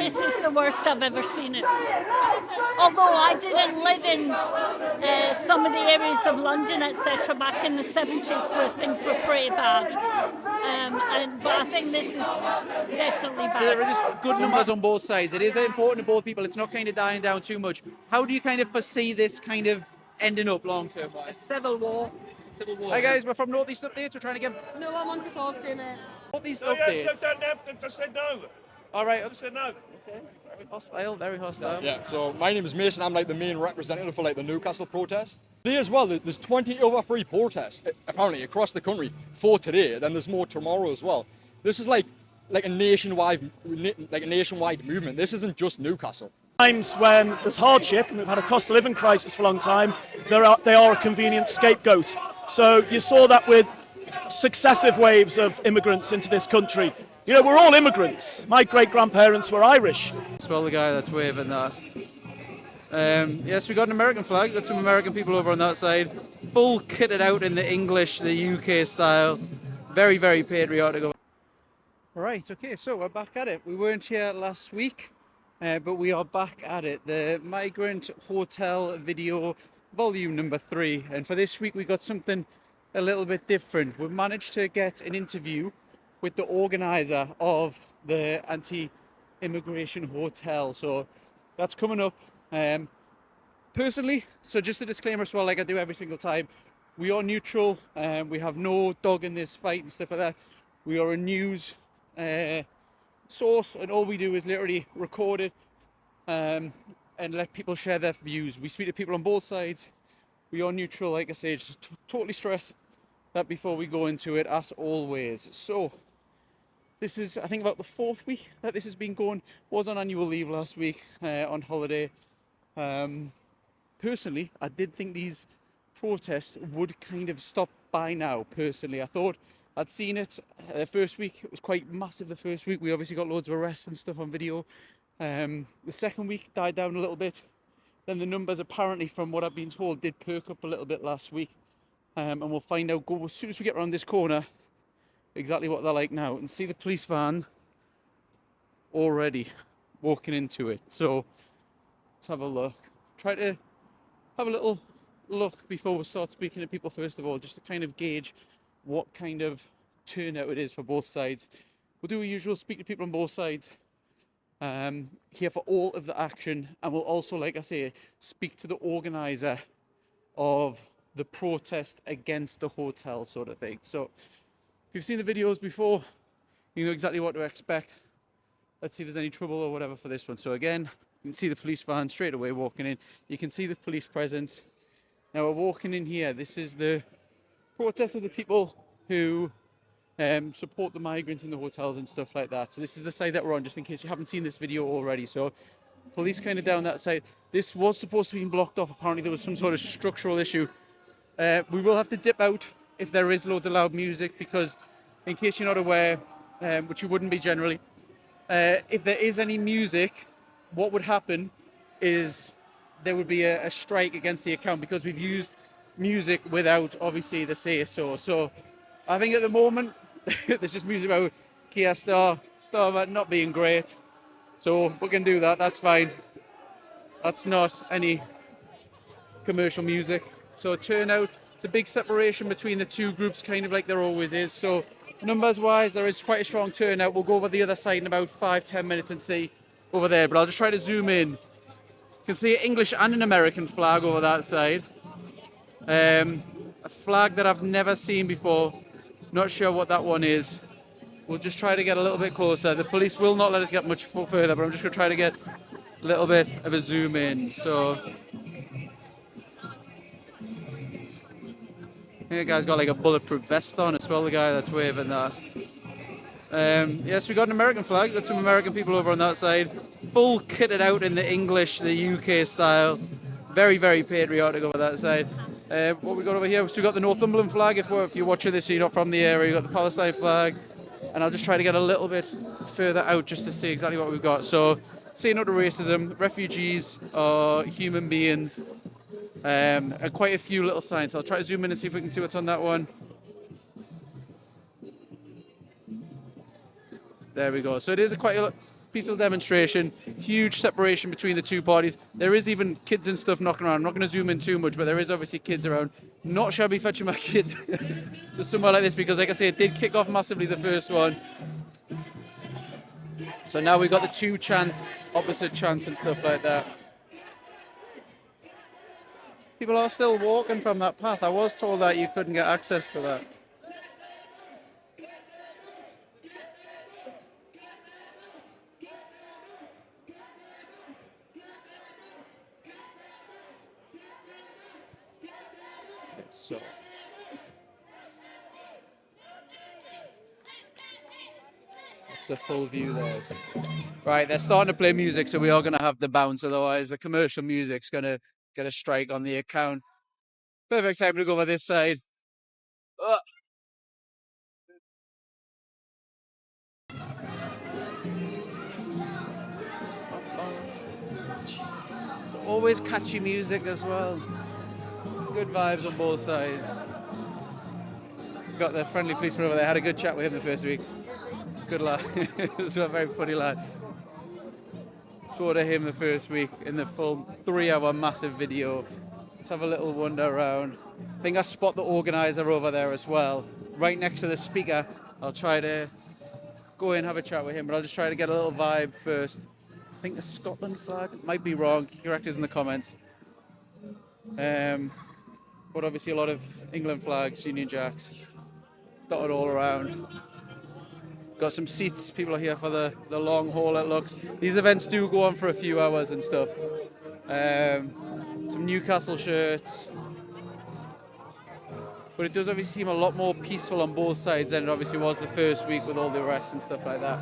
this is the worst I've ever seen it. Although I didn't live in some of the areas of London, etc., back in the 70s where things were pretty bad. But I think this is definitely bad. There is good numbers on both sides. It is important to both people. It's not kind of dying down too much. How do you kind of foresee this kind of ending up long-term wise? Civil war. Civil war. Hi guys, we're from North East Updates. We're trying to get No one wants to talk to you, mate. North East No, Updates. yes, I've just said no. All right. I said no. Okay. Very hostile. Very hostile. Yeah, so my name is Mason. I'm like the main representative for like the Newcastle protest. Today as well, there's 20 over 3 protests apparently across the country for today. Then there's more tomorrow as well. This is like a nationwide movement. This isn't just Newcastle. Times when there's hardship and we've had a cost of living crisis for a long time, they are a convenient scapegoat. So you saw that with successive waves of immigrants into this country. You know, we're all immigrants. My great-grandparents were Irish. Swell the guy that's waving that. Yes, we got an American flag. Got some American people over on that side. Full kitted out in the English, the UK style. Very, very patriotic. Right, okay, so we're back at it. We weren't here last week, but we are back at it. The Migrant Hotel video, volume number 3. And for this week, we got something a little bit different. We've managed to get an interview with the organizer of the anti-immigration hotel. So that's coming up. Personally, so just a disclaimer as well, like I do every single time, we are neutral. We have no dog in this fight and stuff like that. We are a news source, and all we do is literally record it and let people share their views. We speak to people on both sides. We are neutral, like I say, just totally stress that before we go into it, as always. So this is, I think, about the 4th week that this has been going. Was on annual leave last week, on holiday. Personally, I did think these protests would kind of stop by now. Personally, I thought I'd seen it the first week. It was quite massive the first week. We obviously got loads of arrests and stuff on video. The second week died down a little bit. Then the numbers, apparently, from what I've been told, did perk up a little bit last week. And we'll find out, as soon as we get around this corner, exactly what they're like now. And see the police van already walking into it. So let's have a look. Try to have a little look before we start speaking to people, first of all, just to kind of gauge what kind of turnout it is for both sides. We'll do a usual speak to people on both sides, here for all of the action, and we'll also, like I say, speak to the organizer of the protest against the hotel, sort of thing. So if you've seen the videos before, you know exactly what to expect. Let's see if there's any trouble or whatever for this one. So again, you can see the police van straight away walking in. You can see the police presence. Now we're walking in here. This is the protest of the people who support the migrants in the hotels and stuff like that. So this is the side that we're on, just in case you haven't seen this video already. So police kind of down that side. This was supposed to be blocked off. Apparently there was some sort of structural issue. We will have to dip out if there is loads of loud music, because in case you're not aware, which you wouldn't be generally, if there is any music, what would happen is there would be a strike against the account, because we've used music without obviously the say so. So I think at the moment there's just music about Kia Starmer not being great, so we can do that. That's fine. That's not any commercial music. So turnout, it's a big separation between the two groups, kind of like there always is. So numbers wise, there is quite a strong turnout. We'll go over the other side in about 5-10 minutes and see over there, but I'll just try to zoom in. You can see an English and an American flag over that side. A flag that I've never seen before. Not sure what that one is. We'll just try to get a little bit closer. The police will not let us get much further, but I'm just going to try to get a little bit of a zoom in. So the guy's got like a bulletproof vest on as well, the guy that's waving that. Yes, we got an American flag. Got some American people over on that side. Full kitted out in the English, the UK style. Very, very patriotic over that side. What we got over here, so we got the Northumberland flag. If you're watching this, you're not from the area. You got the Palestine flag, and I'll just try to get a little bit further out just to see exactly what we've got. So, say no to racism. Refugees are human beings, and quite a few little signs. So I'll try to zoom in and see if we can see what's on that one. There we go. So it is quite a lot. peaceful demonstration, huge separation between the two parties. There is even kids and stuff knocking around. I'm not going to zoom in too much, but there is obviously kids around. Not sure I'll be fetching my kid to somewhere like this because, like I say, it did kick off massively the first one. So now we've got the two chants, opposite chants and stuff like that. People are still walking from that path. I was told that you couldn't get access to that. So that's the full view there. Right, they're starting to play music, so we are going to have the bounce. Otherwise, the commercial music's going to get a strike on the account. Perfect time to go over this side. It's always catchy music as well. Good vibes on both sides. Got the friendly policeman over there. Had a good chat with him the first week. Good lad. This is a very funny lad. Spoke to him the first week in the full 3-hour massive video. Let's have a little wander around. I think I spot the organizer over there as well, right next to the speaker. I'll try to go in and have a chat with him, but I'll just try to get a little vibe first. I think the Scotland flag, might be wrong, correct us in the comments. But obviously a lot of England flags, Union Jacks, dotted all around. Got some seats, people are here for the long haul, it looks. These events do go on for a few hours and stuff. Some Newcastle shirts. But it does obviously seem a lot more peaceful on both sides than it obviously was the first week with all the arrests and stuff like that.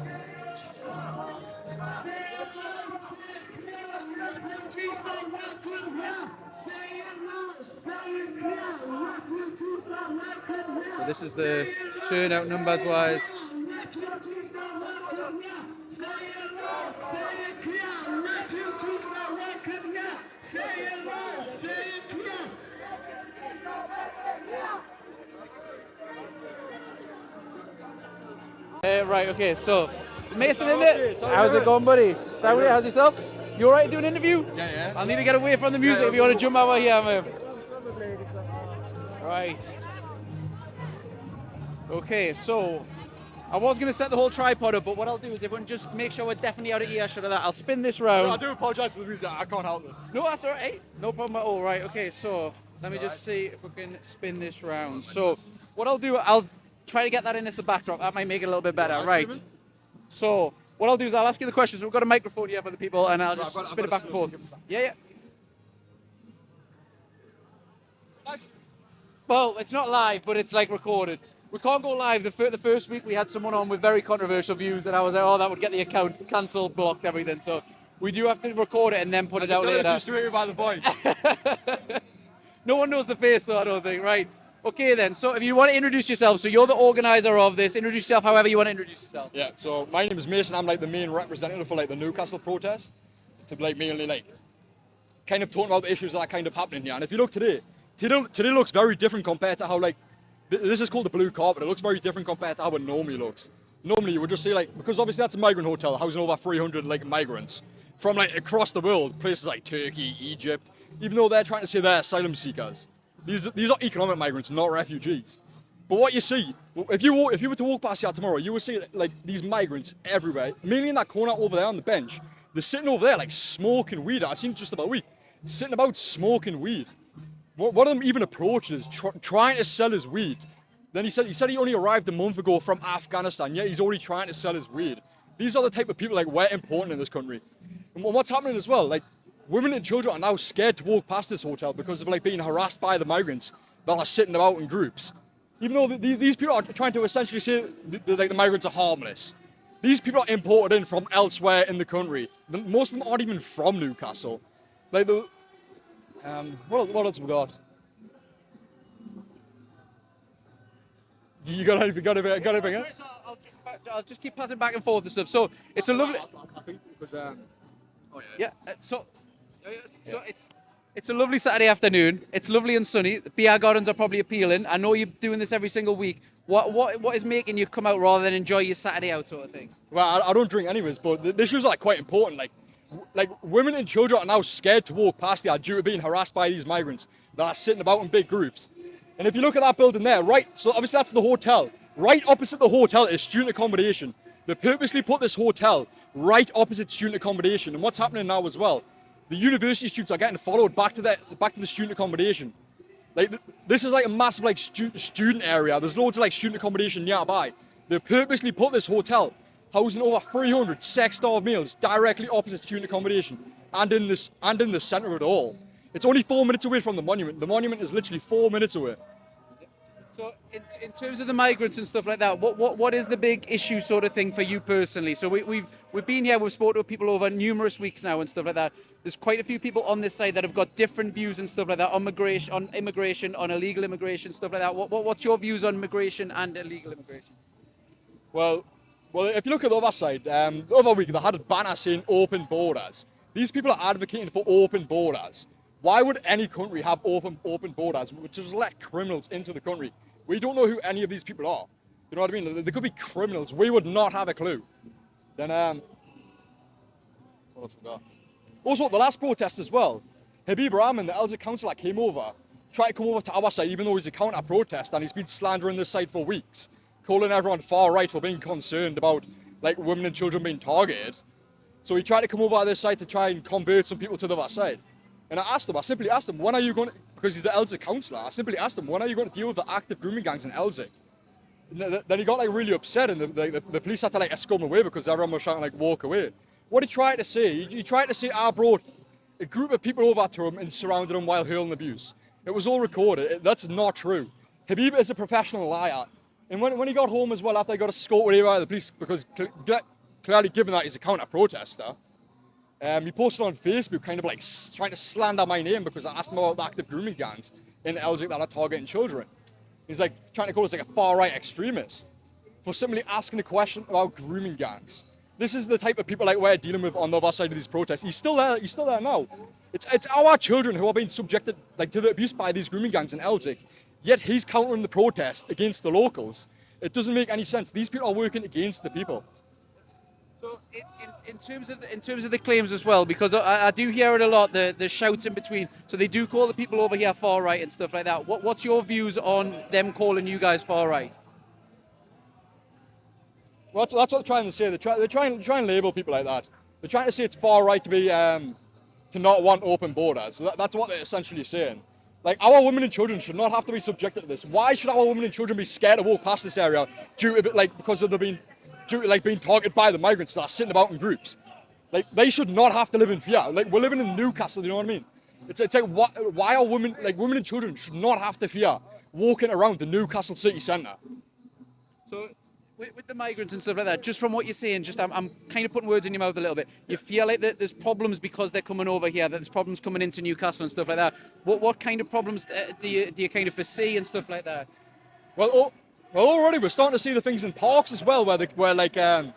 So this is the turnout numbers wise. Right, okay, so Mason, isn't it? How's it going, buddy? How's yourself? You alright doing an interview? Yeah. I'll need to get away from the music if you want to jump over here, man. Right. Okay, so I was going to set the whole tripod up, but what I'll do is everyone just make sure we're definitely out of earshot of that. I'll spin this round. No, I do apologise for the music. I can't help it. No, that's alright. Hey, no problem at all. Right, okay, so let me just see if we can spin this round. So what I'll do, I'll try to get that in as the backdrop. That might make it a little bit better. Right. So what I'll do is I'll ask you the questions. We've got a microphone here for the people, and I'll just spin it back and forth. Yeah. Well, it's not live, but it's like recorded. We can't go live. The first week we had someone on with very controversial views, and I was like, oh, that would get the account cancelled, blocked, everything. So we do have to record it and then put it out later. Just do it by the voice. No one knows the face, though, I don't think. Right. Okay, then. So if you want to introduce yourself, so you're the organizer of this. Introduce yourself however you want to introduce yourself. Yeah, so my name is Mason. I'm like the main representative for like the Newcastle protest to like mainly like kind of talking about the issues that are kind of happening here. And if you look today looks very different compared to how like this is called the blue carpet. It looks very different compared to how it normally looks. Normally you would just see like, because obviously that's a migrant hotel housing over 300 like migrants from like across the world, places like Turkey, Egypt, even though they're trying to say they're asylum seekers. These are economic migrants, not refugees. But what you see, if you were to walk past here tomorrow, you will see like these migrants everywhere. Mainly in that corner over there on the bench. They're sitting over there like smoking weed. I've seen it just about a week. Sitting about smoking weed. One of them even approaches, trying to sell his weed. Then he said he only arrived a month ago from Afghanistan, yet he's already trying to sell his weed. These are the type of people like we're important in this country. And what's happening as well, like women and children are now scared to walk past this hotel because of like being harassed by the migrants that are sitting about in groups. Even though these people are trying to essentially say like the migrants are harmless. These people are imported in from elsewhere in the country. Most of them aren't even from Newcastle. Like the what else we got? You got anything else? I'll just keep passing back and forth and stuff. So it's a lovely. It's a lovely Saturday afternoon. It's lovely and sunny. The PR gardens are probably appealing. I know you're doing this every single week. What is making you come out rather than enjoy your Saturday out sort of thing? Well, I don't drink anyways, but the issues are like quite important. Like women and children are now scared to walk past here due to being harassed by these migrants that are sitting about in big groups. And if you look at that building there, right, so obviously that's the hotel. Right opposite the hotel is student accommodation. They purposely put this hotel right opposite student accommodation. And what's happening now as well, the university students are getting followed back to the student accommodation. Like this is like a massive like student area. There's loads of like student accommodation nearby. They purposely put this hotel housing over 300 sex-starved males directly opposite student accommodation and in the centre of it all. It's only 4 minutes away from the monument. The monument is literally 4 minutes away. So in terms of the migrants and stuff like that, what is the big issue sort of thing for you personally? So we've been here, we've spoken to people over numerous weeks now and stuff like that. There's quite a few people on this side that have got different views and stuff like that on immigration, on illegal immigration, stuff like that. What's your views on migration and illegal immigration? Well, if you look at the other side, the other week they had a banner saying open borders. These people are advocating for open borders. Why would any country have open borders, which just let criminals into the country? We don't know who any of these people are. You know what I mean? They could be criminals. We would not have a clue. Then, what else we got? Also, the last protest as well, Habib Rahman, the Elder councillor, came over, tried to come over to our side, even though he's a counter-protest, and he's been slandering this side for weeks, calling everyone far right for being concerned about like women and children being targeted. So he tried to come over to this side to try and convert some people to the other side. And I simply asked him, when are you going to, because he's the Elsick councillor, I simply asked him, when are you going to deal with the active grooming gangs in Elsick? Then he got like really upset and the police had to like escort him away because everyone was shouting like walk away. What he tried to say, he tried to say I brought a group of people over to him and surrounded him while hurling abuse. It was all recorded. That's not true. Habib is a professional liar. And when he got home as well, after he got escorted away by the police, because clearly given that he's a counter-protester, he posted on Facebook kind of like trying to slander my name because I asked him about the active grooming gangs in Elsick that are targeting children. He's like trying to call us like a far-right extremist for simply asking a question about grooming gangs. This is the type of people like we're dealing with on the other side of these protests. He's still there now. It's our children who are being subjected like to the abuse by these grooming gangs in Elsick, yet he's countering the protest against the locals. It doesn't make any sense. These people are working against the people. So in terms of the claims as well, because I do hear it a lot, the shouts in between. So they do call the people over here far right and stuff like that. What's your views on them calling you guys far right? Well, that's what they're trying to say. They're trying to label people like that. They're trying to say it's far right to be to not want open borders. So that's what they're essentially saying. Like our women and children should not have to be subjected to this. Why should our women and children be scared to walk past this area due to because of being targeted by the migrants that are sitting about in groups? Like they should not have to live in fear. Like we're living in Newcastle, you know what I mean? It's like why are women and children should not have to fear walking around the Newcastle city centre? So with the migrants and stuff like that, just from what you're saying, I'm kind of putting words in your mouth a little bit. You feel like that there's problems because they're coming over here, that there's problems coming into Newcastle and stuff like that. What kind of problems do you kind of foresee and stuff like that? Well, already we're starting to see the things in parks as well, where we're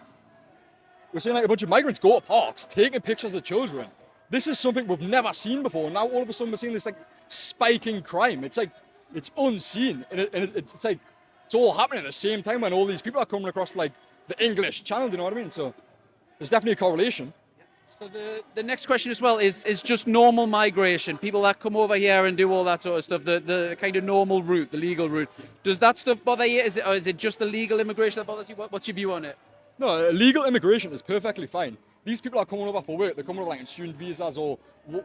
seeing like a bunch of migrants go to parks, taking pictures of children. This is something we've never seen before. And now all of a sudden we're seeing this like spiking crime. It's like it's unseen, and it's like it's all happening at the same time when all these people are coming across like the English Channel. Do you know what I mean? So there's definitely a correlation. So the next question as well is just normal migration, people that come over here and do all that sort of stuff, the kind of normal route, the legal route. Does that stuff bother you? Is it just the legal immigration that bothers you? What's your view on it? No, legal immigration is perfectly fine. These people are coming over for work. They're coming over like on student visas or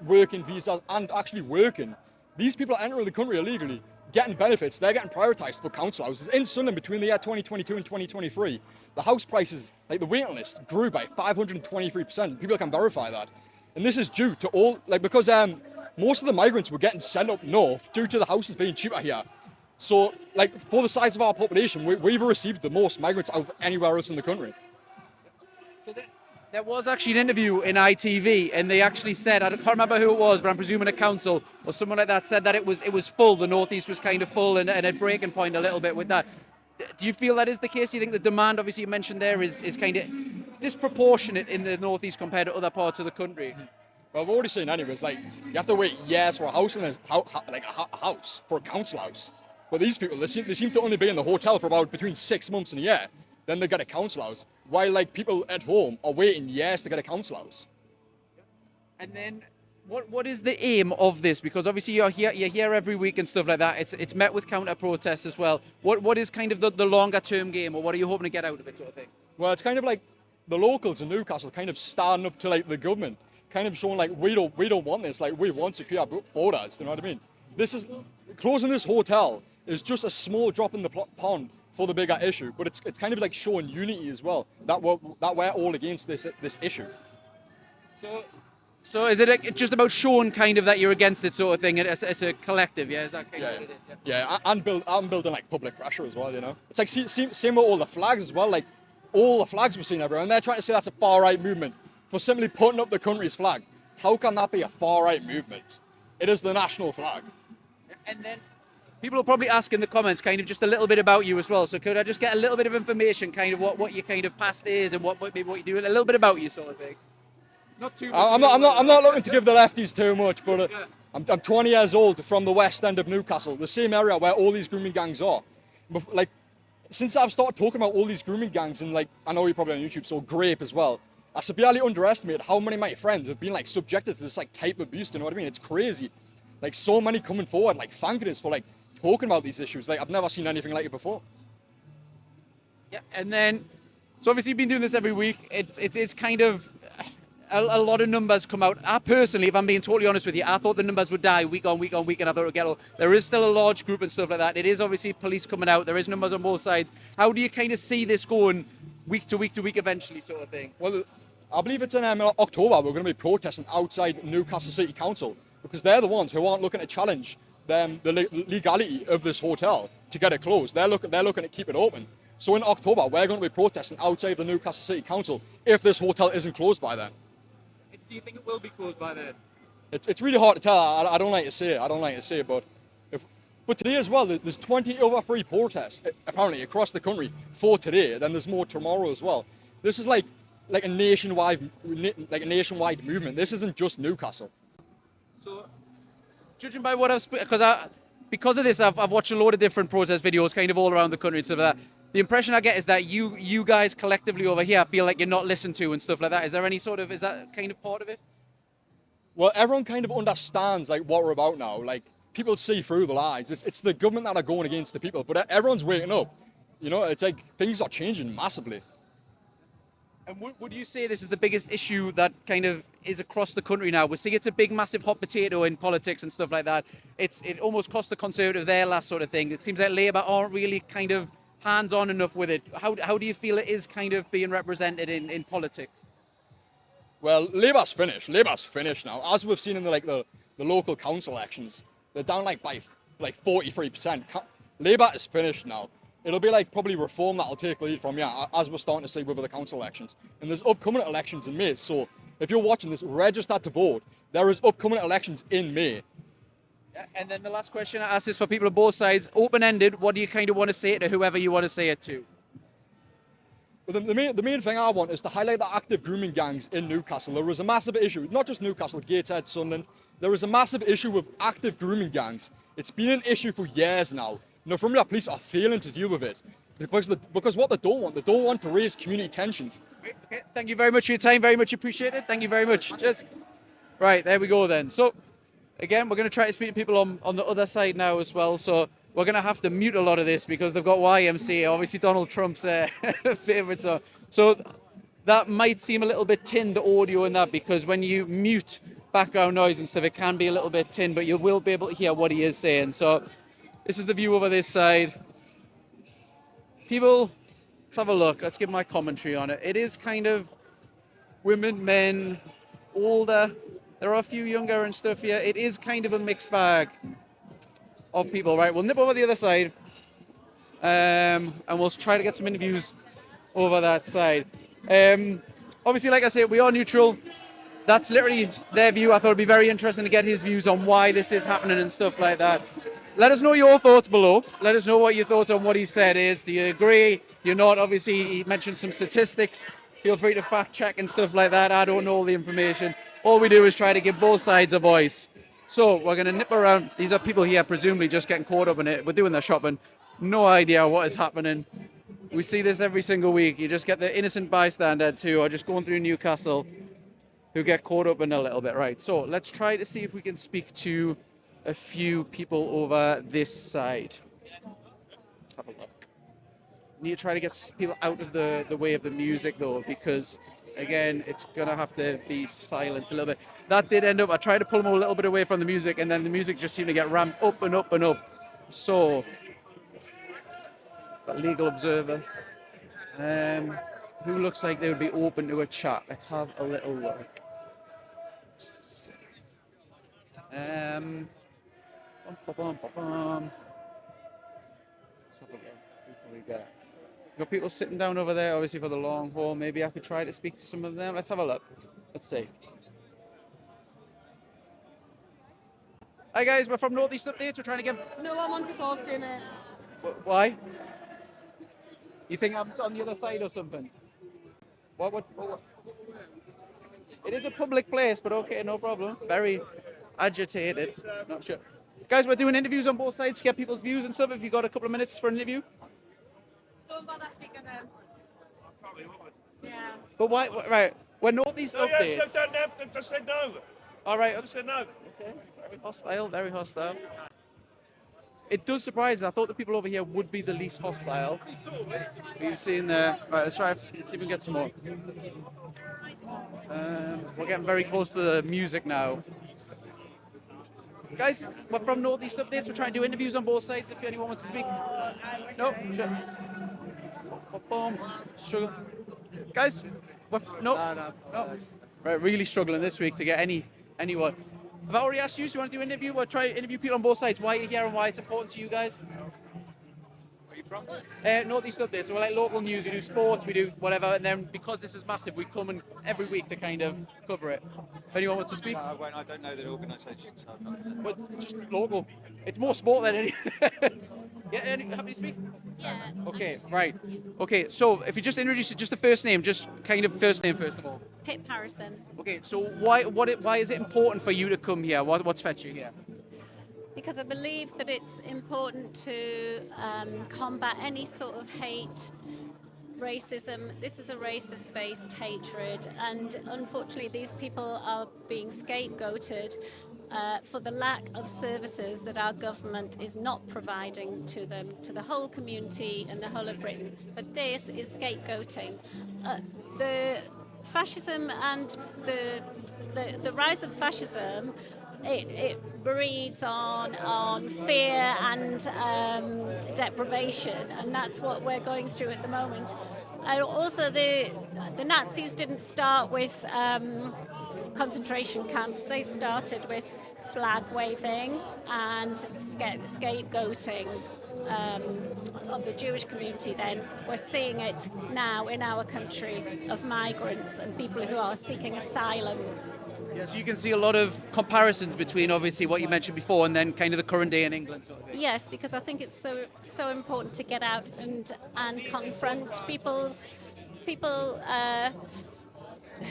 working visas and actually working. These people are entering the country illegally, getting benefits. They're getting prioritised for council houses. In Sunderland, between the year 2022 and 2023, the house prices, like the waiting list, grew by 523%. People can verify that. And this is due to all, because most of the migrants were getting sent up north due to the houses being cheaper here. So, for the size of our population, we've received the most migrants out of anywhere else in the country. So there was actually an interview in ITV, and they actually said, I can't remember who it was, but I'm presuming a council or someone like that said that it was full. The northeast was kind of full and at breaking point a little bit with that. Do you feel that is the case? Do you think the demand, obviously you mentioned there, is kind of disproportionate in the northeast compared to other parts of the country? Well, we're already saying anyways, you have to wait years for a house and a house, for a council house. But these people, they seem to only be in the hotel for about between 6 months and a year. Then they get a council house. While like people at home are waiting years to get a council house. And then what is the aim of this? Because obviously you're here every week and stuff like that. It's met with counter protests as well. What is kind of the longer term game, or what are you hoping to get out of it, sort of thing? Well, it's kind of like the locals in Newcastle kind of standing up to like the government, kind of showing like we don't want this, like we want secure borders. Do you know what I mean? This is closing this hotel is just a small drop in the pond for the bigger issue, but it's kind of like showing unity as well, that we're all against this issue. So is it just about showing kind of that you're against it, sort of thing, as a collective? Yeah, is that kind of what it is? Yeah, and I'm building like public pressure as well. You know, it's like same with all the flags as well. Like all the flags we're seeing everywhere, and they're trying to say that's a far right movement for simply putting up the country's flag. How can that be a far right movement? It is the national flag. And then people will probably ask in the comments kind of just a little bit about you as well. So could I just get a little bit of information, kind of what your kind of past is and what you do, a little bit about you, sort of thing. Not too much. I'm not looking to give the lefties too much, but I'm 20 years old from the west end of Newcastle, the same area where all these grooming gangs are. Like, since I've started talking about all these grooming gangs, and like, I know you're probably on YouTube, so Grape as well, I severely underestimated how many of my friends have been like subjected to this like type of abuse. You know what I mean? It's crazy. Like so many coming forward, like thanking us for like talking about these issues. Like I've never seen anything like it before. Yeah, and then so obviously you've been doing this every week. It's kind of a lot of numbers come out. I personally, if I'm being totally honest with you, I thought the numbers would die week on week, and I thought it would get low. There is still a large group and stuff like that. It is obviously police coming out. There is numbers on both sides. How do you kind of see this going week to week eventually, sort of thing? Well, I believe it's in October we're going to be protesting outside Newcastle City Council, because they're the ones who aren't looking to challenge the legality of this hotel to get it closed. They're looking to keep it open. So in October, we're going to be protesting outside the Newcastle City Council if this hotel isn't closed by then. Do you think it will be closed by then? It's really hard to tell. I don't like to say it. But today as well, there's 20 over free protests apparently across the country for today. Then there's more tomorrow as well. This is like a nationwide movement. This isn't just Newcastle. So, judging by what because of this, I've watched a load of different protest videos, kind of all around the country and stuff like that. The impression I get is that you guys collectively over here feel like you're not listened to and stuff like that. Is that kind of part of it? Well, everyone kind of understands like what we're about now. Like people see through the lies. It's the government that are going against the people, but everyone's waking up. You know, it's like things are changing massively. And would you say this is the biggest issue that kind of is across the country now? We see it's a big, massive hot potato in politics and stuff like that. It almost cost the Conservative their last sort of thing. It seems like Labour aren't really kind of hands-on enough with it. How do you feel it is kind of being represented in politics? Well, Labour's finished now. As we've seen in the local council elections, they're down by 43%. Labour is finished now. It'll be probably Reform that'll take lead from as we're starting to see with the council elections. And there's upcoming elections in May. So if you're watching this, register to vote. There is upcoming elections in May. Yeah, and then the last question I ask is for people on both sides, open-ended. What do you kind of want to say to whoever you want to say it to? Well, the main thing I want is to highlight the active grooming gangs in Newcastle. There is a massive issue, not just Newcastle, Gateshead, Sunderland. There is a massive issue with active grooming gangs. It's been an issue for years now. Northumberland police are failing to deal with it because what they don't want to raise community tensions. Okay, thank you very much for your time. Very much appreciated. Thank you very much. Cheers. Right, there we go then. So, again, we're going to try to speak to people on the other side now as well. So we're going to have to mute a lot of this because they've got YMCA, obviously Donald Trump's favourite song. So that might seem a little bit tinned, the audio in that, because when you mute background noise and stuff, it can be a little bit tinned, but you will be able to hear what he is saying. So this is the view over this side. People, let's have a look. Let's give my commentary on it. It is kind of women, men, older. There are a few younger and stuff here. It is kind of a mixed bag of people, right? We'll nip over the other side and we'll try to get some interviews over that side. Obviously, like I said, we are neutral. That's literally their view. I thought it'd be very interesting to get his views on why this is happening and stuff like that. Let us know your thoughts below. Let us know what your thoughts on what he said is. Do you agree? Do you not? Obviously, he mentioned some statistics. Feel free to fact check and stuff like that. I don't know all the information. All we do is try to give both sides a voice. So we're going to nip around. These are people here presumably just getting caught up in it. We're doing their shopping. No idea what is happening. We see this every single week. You just get the innocent bystanders who are just going through Newcastle who get caught up in a little bit. Right, so let's try to see if we can speak to a few people over this side. Let's have a look. Need to try to get people out of the way of the music though, because again, it's gonna have to be silenced a little bit. That did end up, I tried to pull them a little bit away from the music, and then the music just seemed to get ramped up and up and up. So, got legal observer, who looks like they would be open to a chat. Let's have a little look. Let's have a look. Who can we get? We've got people sitting down over there, obviously for the long haul. Maybe I could try to speak to some of them. Let's have a look. Let's see. Hi guys, we're from Northeast Updates. We're trying to get... No one wants to talk to you, mate. Why? You think I'm on the other side or something? What? It is a public place, but okay, no problem. Very agitated. Not sure. Guys, we're doing interviews on both sides to get people's views and stuff. If you got a couple of minutes for an interview. Don't bother speaking then. Yeah. But why? Right, we're Northeast Updates. Just said no. All right. Just said no. Okay. Very hostile. Very hostile. It does surprise us. I thought the people over here would be the least hostile. We've seen there. Right, let's try. Let's see if we can get some more. We're getting very close to the music now. Guys, we're from Northeast Updates. We're trying to do interviews on both sides. If anyone wants to speak. No. Sure. Boom. Struggle. Guys, no. Right, really struggling this week to get anyone. Have I already asked you? Do you want to do an interview? We'll try to interview people on both sides. Why you're here and why it's important to you guys. Where are you from? Northeast Updates. So we're like local news. We do sports. We do whatever. And then because this is massive, we come in every week to kind of cover it. If anyone wants to speak? No, I don't know the organisation. So Well, just local. It's more sport than any. Yeah, happy to speak? Yeah. Okay, right. Okay, so if you just introduce it, just the first name, just kind of first name first of all. Pip Harrison. Okay, so why is it important for you to come here? What's fetched you here? Because I believe that it's important to combat any sort of hate, racism. This is a racist-based hatred, and unfortunately these people are being scapegoated for the lack of services that our government is not providing to them, to the whole community and the whole of Britain. But this is scapegoating. The fascism and the rise of fascism, it breeds on fear and deprivation, and that's what we're going through at the moment. And also, the Nazis didn't start with concentration camps. They started with flag waving and scapegoating of the Jewish community. Then we're seeing it now in our country of migrants and people who are seeking asylum. Yeah, so you can see a lot of comparisons between obviously what you mentioned before and then kind of the current day in England sort of thing. Yes, because I think it's so important to get out and confront people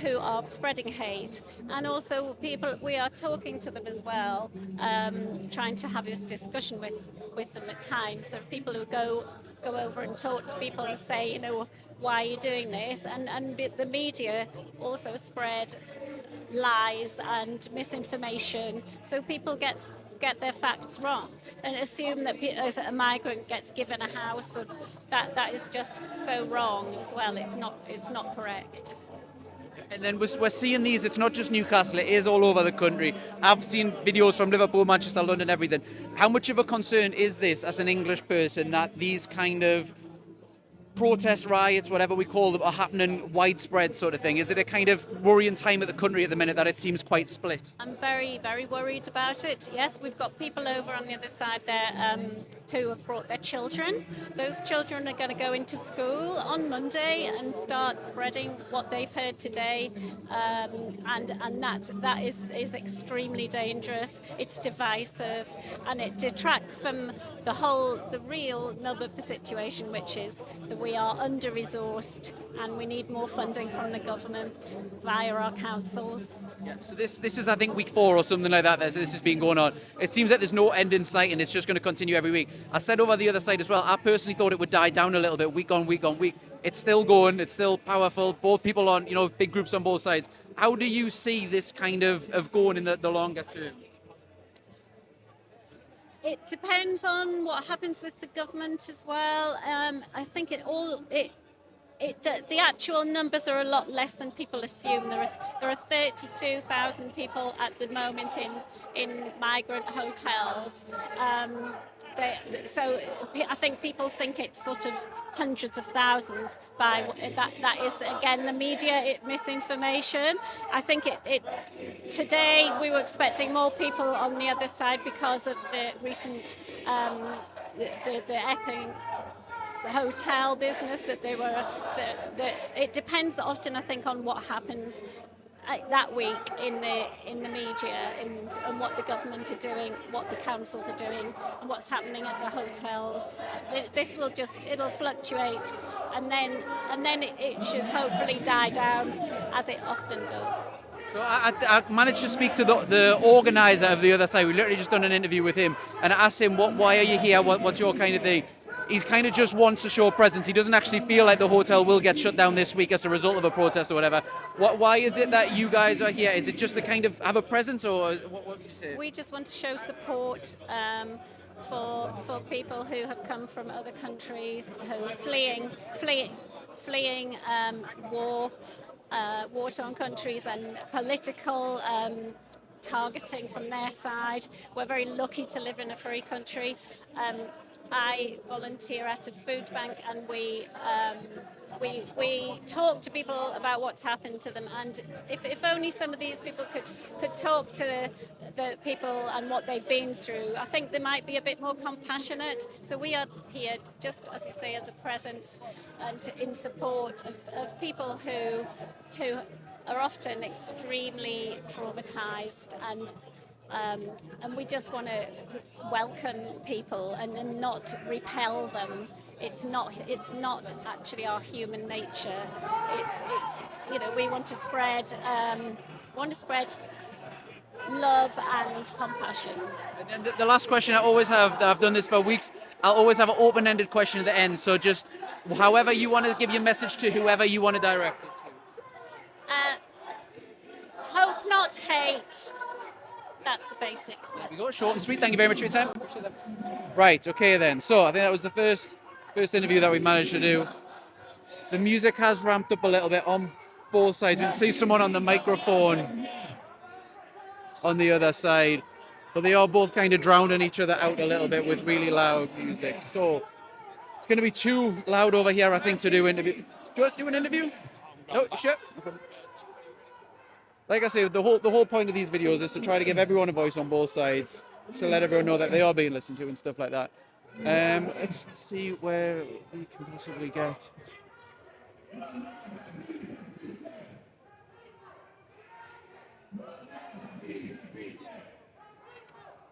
who are spreading hate, and also people, we are talking to them as well, trying to have a discussion with them at times. There are people who go over and talk to people and say, why are you doing this? And the media also spread lies and misinformation, so people get their facts wrong and assume that a migrant gets given a house. So that is just so wrong as well. It's not correct. And then we're seeing these, it's not just Newcastle, it is all over the country. I've seen videos from Liverpool, Manchester, London, everything. How much of a concern is this as an English person that these kind of protest riots, whatever we call them, are happening widespread sort of thing? Is it a kind of worrying time at the country at the minute that it seems quite split? I'm very, very worried about it. Yes, we've got people over on the other side there who have brought their children. Those children are going to go into school on Monday and start spreading what they've heard today, and that is extremely dangerous. It's divisive, and it detracts from the real nub of the situation, which is the we are under-resourced and we need more funding from the government via our councils. Yeah, so this is I think week 4 or something like that. This has been going on. It seems like there's no end in sight, and it's just going to continue every week. I said over the other side as well. I personally thought it would die down a little bit, week on week on week. It's still going. It's still powerful. Both people on, big groups on both sides. How do you see this kind of going in the longer term? It depends on what happens with the government as well. I think the actual numbers are a lot less than people assume. There are 32,000 people at the moment in migrant hotels. So I think people think it's sort of hundreds of thousands. That is again the media misinformation. I think today we were expecting more people on the other side because of the recent the epic hotel business that they were. It depends often, I think, on what happens that week in the media and what the government are doing, what the councils are doing, and what's happening at the hotels. This will it'll fluctuate, and then it should hopefully die down as it often does. So I managed to speak to the organizer of the other side. We literally just done an interview with him, and I asked him, why are you here? What's your kind of thing? He kind of just wants to show presence. He doesn't actually feel like the hotel will get shut down this week as a result of a protest or whatever. Why is it that you guys are here? Is it just to kind of have a presence, or what would you say? We just want to show support for people who have come from other countries, who are fleeing war-torn countries and political targeting from their side. We're very lucky to live in a free country. I volunteer at a food bank, and we talk to people about what's happened to them. And if only some of these people could talk to the people and what they've been through, I think they might be a bit more compassionate. So we are here, just as you say, as a presence and in support of people who are often extremely traumatized, and we just want to welcome people and not repel them. It's not actually our human nature. It's we want to spread love and compassion. And then the last question I always have, I've done this for weeks, I'll always have an open-ended question at the end. So just however you want to give your message to whoever you want to direct it to. Hope, not hate. That's the basic message. We go short and sweet. Thank you very much for your time. Right, okay then. So I think that was the first interview that we managed to do. The music has ramped up a little bit on both sides. We can see someone on the microphone on the other side, but they are both kind of drowning each other out a little bit with really loud music. So it's going to be too loud over here, I think, to do interview. Do you want to do an interview? No, sure. Like I say, the whole point of these videos is to try to give everyone a voice on both sides, to let everyone know that they are being listened to and stuff like that. Let's see where we can possibly get.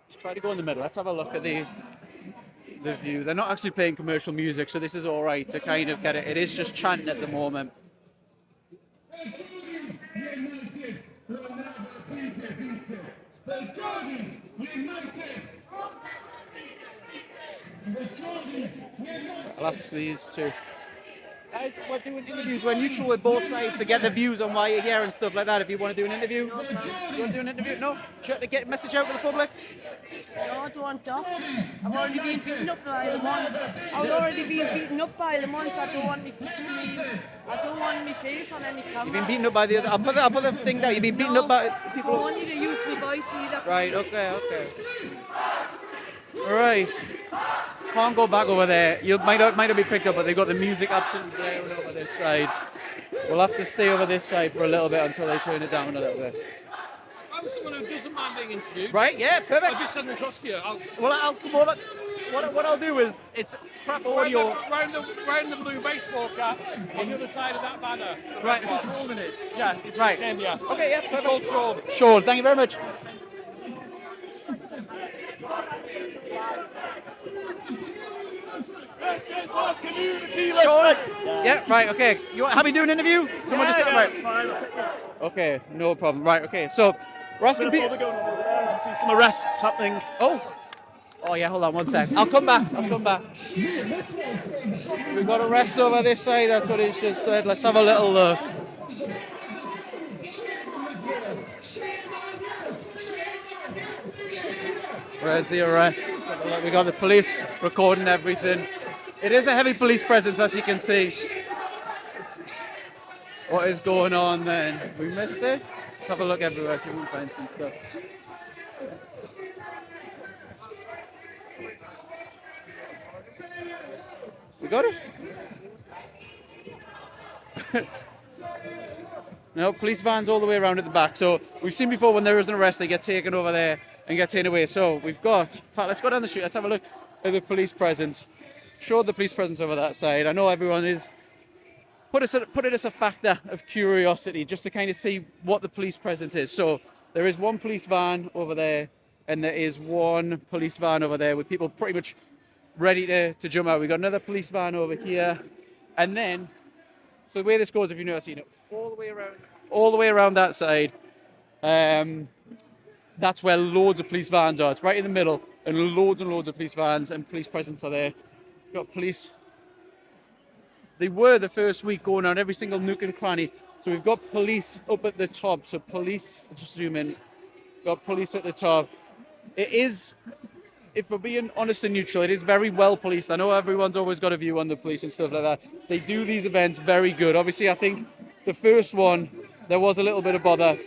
Let's try to go in the middle. Let's have a look at the view. They're not actually playing commercial music, so this is all right to kind of get it. It is just chanting at the moment. I'll ask these two. Guys, we're doing interviews. We're neutral with both sides to get the views on why you're here and stuff like that. If you want to do an interview, you want to do an interview? No? Try to get a message out to the public? No, I don't want doxed. I've already been beaten up by them once. I've already been beaten up by them once. I don't want my face on any camera. You've been beaten up by the other. I'll put the thing down. You've been beaten up by people. I don't want you to use my voice either. Right. Okay. All right. Can't go back over there. You might not be picked up, but they've got the music absolutely blaring over this side. We'll have to stay over this side for a little bit until they turn it down a little bit. I'm someone who doesn't mind being interviewed. Right, yeah, perfect. I'll just send them across to you. I'll come over. What I'll do is, it's crap audio. Round the blue baseball cap on the other side of that banner. Right. Who's holding it? Yeah, it's Right. the same, yeah. Okay, yeah, It's called Sean. Sean, thank you very much. for community, Sean? let's say. Yeah, right, okay. You happy doing an interview? Someone just yeah, right. it's fine. Okay, no problem. Right, okay. So we're asking people. I see some arrests happening. Oh yeah, hold on one sec. I'll come back. We've got arrests over this side, that's what he's just said. Let's have a little look. Where's the arrest? Let's have a look. We got the police recording everything. It is a heavy police presence, as you can see. What is going on then? We missed it? Let's have a look everywhere, see if we can find some stuff. We got it? No, police vans all the way around at the back. So we've seen before when there is an arrest, they get taken over there and get taken away. So we've got, in fact, let's go down the street. Let's have a look at the police presence. Show the police presence over that side. I know everyone is, put it as a factor of curiosity, just to kind of see what the police presence is. So there is one police van over there, and there is one police van over there with people pretty much ready to jump out. We've got another police van over here. And then, so the way this goes, if you've never seen it, all the way around that side, that's where loads of police vans are. It's right in the middle, and loads of police vans and police presence are there. We've got police. They were the first week going around every single nook and cranny. So we've got police up at the top. So police, just zoom in, got police at the top. It is, if we're being honest and neutral, it is very well policed. I know everyone's always got a view on the police and stuff like that. They do these events very good. Obviously, I think the first one, there was a little bit of bother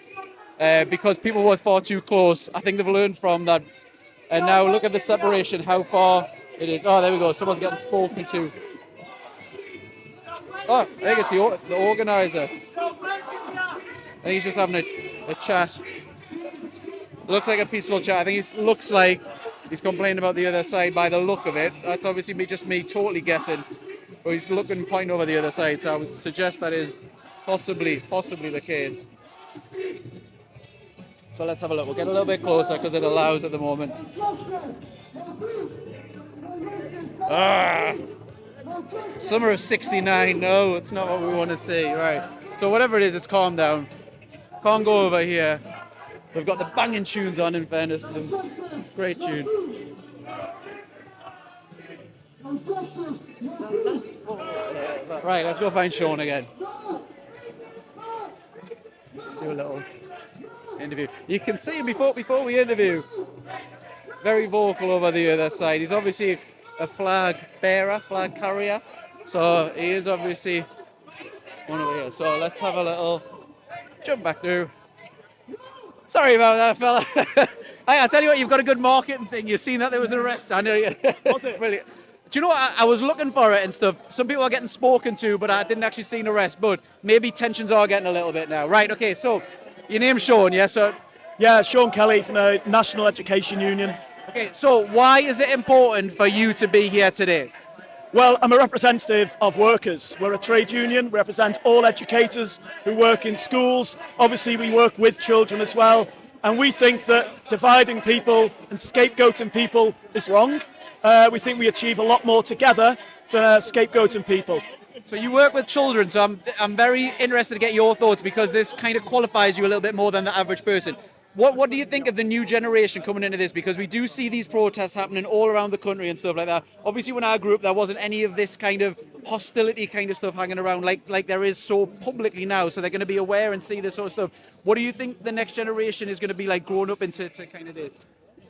because people were far too close. I think they've learned from that. And now look at the separation, how far it is. Oh, there we go. Someone's getting spoken to. Oh, I think it's the organizer. I think he's just having a chat. Looks like a peaceful chat. I think he looks like he's complaining about the other side by the look of it. That's obviously just me totally guessing. But he's looking, pointing over the other side. So I would suggest that is possibly the case. So let's have a look. We'll get a little bit closer because it allows at the moment. Summer of '69. No, it's not what we want to see. Right. So whatever it is, it's calm down. Can't go over here. They've got the banging tunes on, in fairness to them. Great tune. Right, let's go find Sean again. Do a little interview. You can see him before we interview. Very vocal over the other side. He's obviously a flag bearer, flag carrier. So he is obviously one over here. So let's have a little jump back through. Sorry about that, fella. I tell you what, you've got a good marketing thing. You've seen that there was an arrest. I know you. Was it? Brilliant. Do you know what? I was looking for it and stuff. Some people are getting spoken to, but I didn't actually see an arrest. But maybe tensions are getting a little bit now. Right, okay, so your name's Sean, yeah? So, yeah, Sean Kelly from the National Education Union. Okay, so why is it important for you to be here today? Well, I'm a representative of workers. We're a trade union, represent all educators who work in schools. Obviously, we work with children as well. And we think that dividing people and scapegoating people is wrong. We think we achieve a lot more together than scapegoating people. So you work with children, so I'm very interested to get your thoughts because this kind of qualifies you a little bit more than the average person. What do you think of the new generation coming into this? Because we do see these protests happening all around the country and stuff like that. Obviously, when I grew up, there wasn't any of this kind of hostility kind of stuff hanging around like there is so publicly now. So they're going to be aware and see this sort of stuff. What do you think the next generation is going to be like growing up into kind of this?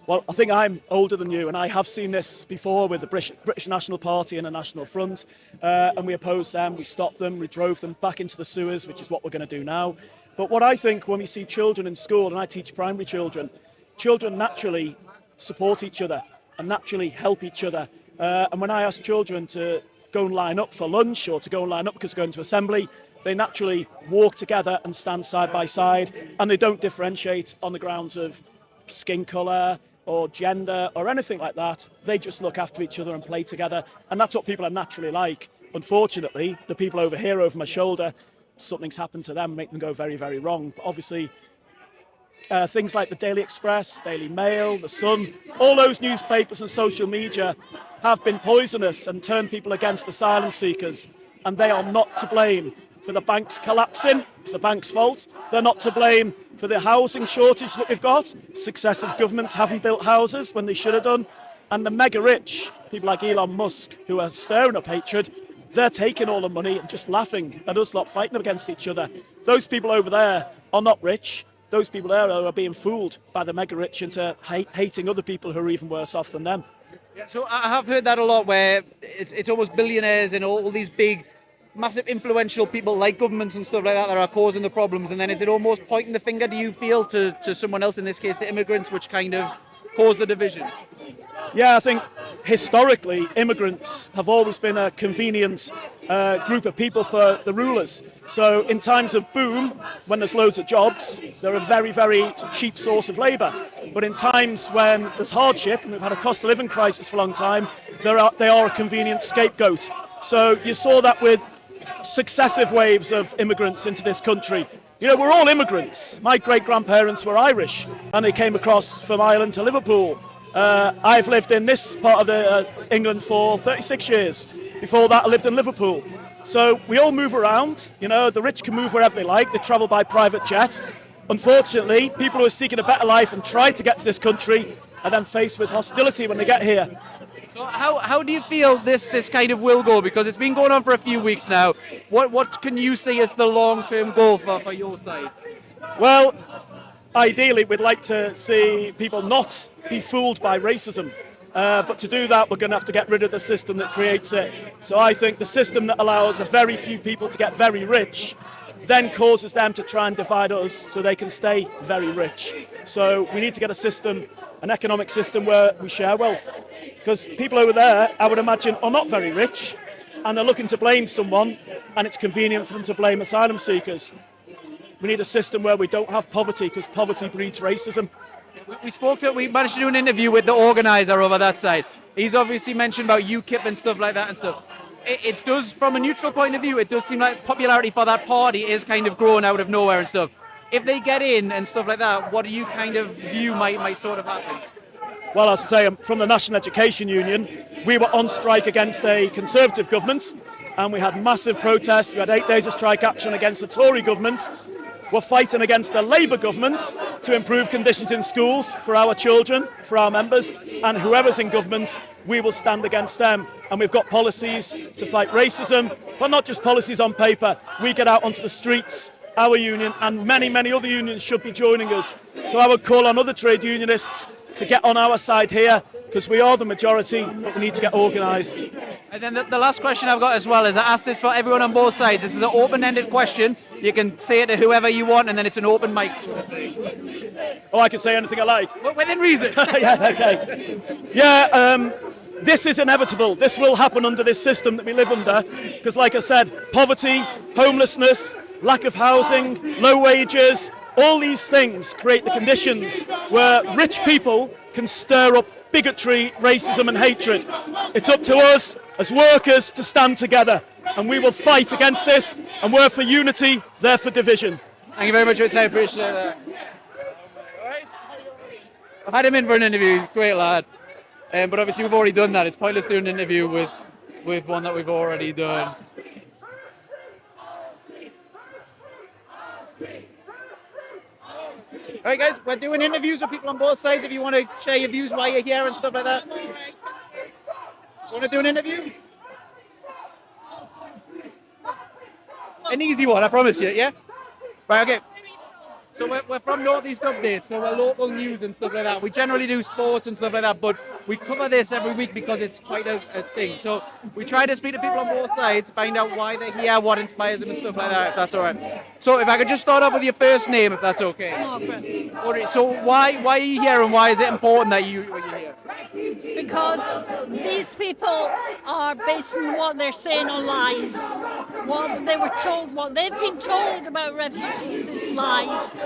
Well, I think I'm older than you, and I have seen this before with the British National Party and the National Front, and we opposed them, we stopped them, we drove them back into the sewers, which is what we're going to do now. But what I think when we see children in school, and I teach primary children, children naturally support each other and naturally help each other. And when I ask children to go and line up for lunch or to go and line up because they're going to assembly, they naturally walk together and stand side by side, and they don't differentiate on the grounds of skin colour or gender or anything like that. They just look after each other and play together, and that's what people are naturally like. Unfortunately, the people over here over my shoulder, something's happened to them, make them go very, very wrong. But obviously, things like the Daily Express, Daily Mail, The Sun, all those newspapers and social media have been poisonous and turned people against asylum seekers, and they are not to blame for the banks collapsing. It's the bank's fault. They're not to blame for the housing shortage that we've got. Successive governments haven't built houses when they should have done. And the mega rich, people like Elon Musk, who are stirring up hatred, they're taking all the money and just laughing at us lot fighting against each other. Those people over there are not rich. Those people there are being fooled by the mega rich into hating other people who are even worse off than them. Yeah, so I have heard that a lot, where it's almost billionaires and all these big, massive influential people like governments and stuff like that are causing the problems. And then is it almost pointing the finger, do you feel, to someone else, in this case the immigrants, which kind of cause the division? Yeah, I think historically immigrants have always been a convenient group of people for the rulers. So in times of boom, when there's loads of jobs, they're a very, very cheap source of labour. But in times when there's hardship, and we've had a cost of living crisis for a long time, they are a convenient scapegoat. So you saw that with successive waves of immigrants into this country. You know, we're all immigrants. My great-grandparents were Irish, and they came across from Ireland to Liverpool. I've lived in this part of England for 36 years. Before that, I lived in Liverpool. So we all move around. You know, the rich can move wherever they like. They travel by private jet. Unfortunately, people who are seeking a better life and try to get to this country are then faced with hostility when they get here. So how do you feel this kind of will go? Because it's been going on for a few weeks now. What can you see as the long-term goal for your side? Well, ideally, we'd like to see people not be fooled by racism. But to do that, we're going to have to get rid of the system that creates it. So I think the system that allows a very few people to get very rich then causes them to try and divide us so they can stay very rich. So we need to get a system, an economic system where we share wealth. Because people over there, I would imagine, are not very rich, and they're looking to blame someone, and it's convenient for them to blame asylum seekers. We need a system where we don't have poverty, because poverty breeds racism. We managed to do an interview with the organiser over that side. He's obviously mentioned about UKIP and stuff like that and stuff. It does, from a neutral point of view, it does seem like popularity for that party is kind of growing out of nowhere and stuff. If they get in and stuff like that, what do you kind of view might sort of happen? Well, as I say, I'm from the National Education Union. We were on strike against a Conservative government, and we had massive protests. We had 8 days of strike action against the Tory government. We're fighting against the Labour government to improve conditions in schools for our children, for our members, and whoever's in government, we will stand against them. And we've got policies to fight racism, but not just policies on paper. We get out onto the streets. Our union and many, many other unions should be joining us. So I would call on other trade unionists to get on our side here, because we are the majority, but we need to get organised. And then the last question I've got as well is, I ask this for everyone on both sides. This is an open-ended question. You can say it to whoever you want, and then it's an open mic sort of thing. Oh, I can say anything I like. Well, within reason. Yeah, okay. Yeah, this is inevitable. This will happen under this system that we live under, because like I said, poverty, homelessness, lack of housing, low wages, all these things create the conditions where rich people can stir up bigotry, racism and hatred. It's up to us as workers to stand together, and we will fight against this, and we're for unity, they're for division. Thank you very much for your time, appreciate that. Alright. I've had him in for an interview, great lad. But obviously we've already done that. It's pointless doing an interview with one that we've already done. Alright guys, we're doing interviews with people on both sides if you want to share your views while you're here and stuff like that. Want to do an interview? An easy one, I promise you, yeah? Right, okay. So we're from North East Update, so we're local news and stuff like that. We generally do sports and stuff like that, but we cover this every week because it's quite a thing. So we try to speak to people on both sides, find out why they're here, what inspires them and stuff like that, if that's all right. So if I could just start off with your first name, if that's okay. Margaret. All right, so why are you here, and why is it important that you're here? Because these people are basing what they're saying on lies. What they've been told about refugees is lies.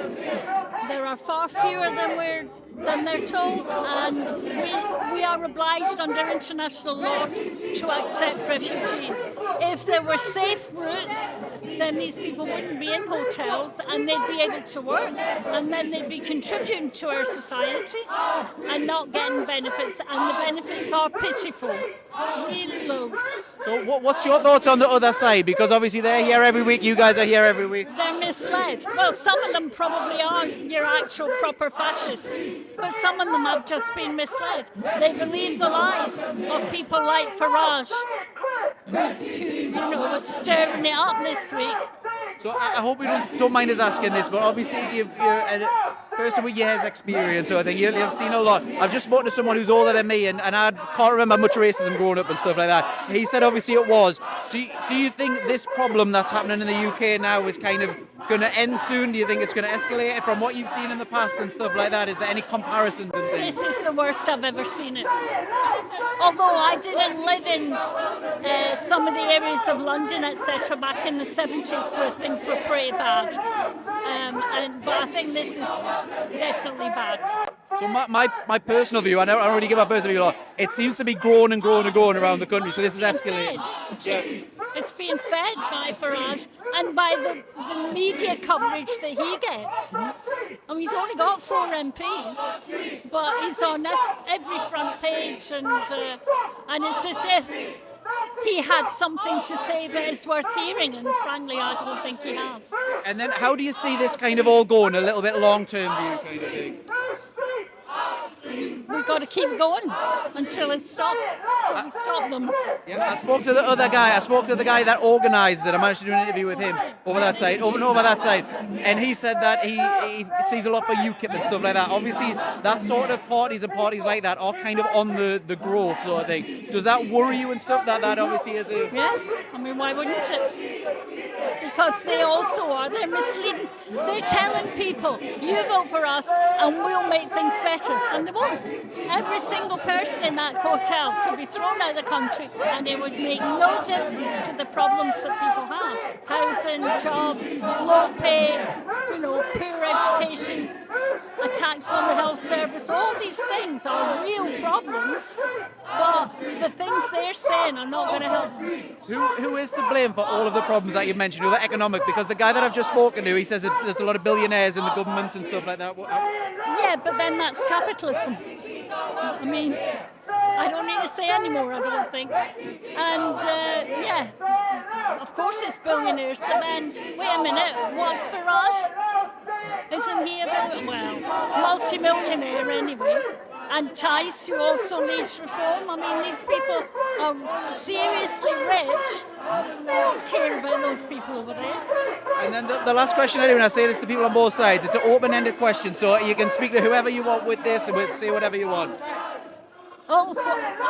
there are far fewer than they're told, and we are obliged under international law to accept refugees. If there were safe routes, then these people wouldn't be in hotels and they'd be able to work, and then they'd be contributing to our society and not getting benefits, and the benefits are pitiful, really low. So what's your thoughts on the other side? Because obviously they're here every week, you guys are here every week. They're misled. Well, some of them probably aren't your actual proper fascists, but some of them have just been misled. They believe the lies of people like Farage, who was stirring it up this week. So I hope you don't mind us asking this, but obviously you're a person with years experience, so I think you've seen a lot. I've just spoken to someone who's older than me, and I can't remember much racism growing up and stuff like that. He said obviously it was. Do you think this problem that's happening in the UK now is kind of going to end soon? Do you think it's going to escalate from what you've seen in the past and stuff like that? Is there any comparisons and things? This is the worst I've ever seen it. Although I didn't live in some of the areas of London, etc., back in the 70s where things were pretty bad. But I think this is definitely bad. So my personal view, I don't really give my personal view a lot, it seems to be growing and growing and growing around the country, so this is escalating. It's being fed by Farage and by the media coverage that he gets. I mean, he's only got 4 MPs, but he's on every front page, and it's as if he had something to say that is worth hearing, and frankly, I don't think he has. And then how do you see this kind of all going, a little bit long-term view kind of thing? We've got to keep going until it's stopped, until we stop them. Yeah, I spoke to the other guy. I spoke to the guy that organises it. I managed to do an interview with him over that side, over that side, and he said that he sees a lot for UKIP and stuff like that. Obviously, that sort of parties and parties like that are kind of on the growth sort of thing. Does that worry you and stuff? That obviously is a... Yeah, I mean, why wouldn't it? Because they also are. They're misleading. They're telling people, you vote for us and we'll make things better, and they won't. Every single person in that hotel could be thrown out of the country and it would make no difference to the problems that people have. Housing, jobs, low pay, poor education, attacks on the health service, all these things are real problems, but the things they're saying are not going to help. Who is to blame for all of the problems that you mentioned, the economic? Because the guy that I've just spoken to, he says that there's a lot of billionaires in the governments and stuff like that. Yeah, but then that's capitalism. I mean, I don't need to say any more, I don't think. And yeah, of course it's billionaires, but then, wait a minute, what's Farage? Isn't he multi-millionaire anyway? And Tyne, who also needs reform. I mean, these people are seriously rich. They don't care about those people over there. And then the last question anyway, and I say this to people on both sides, it's an open-ended question, so you can speak to whoever you want with this and say whatever you want. Oh.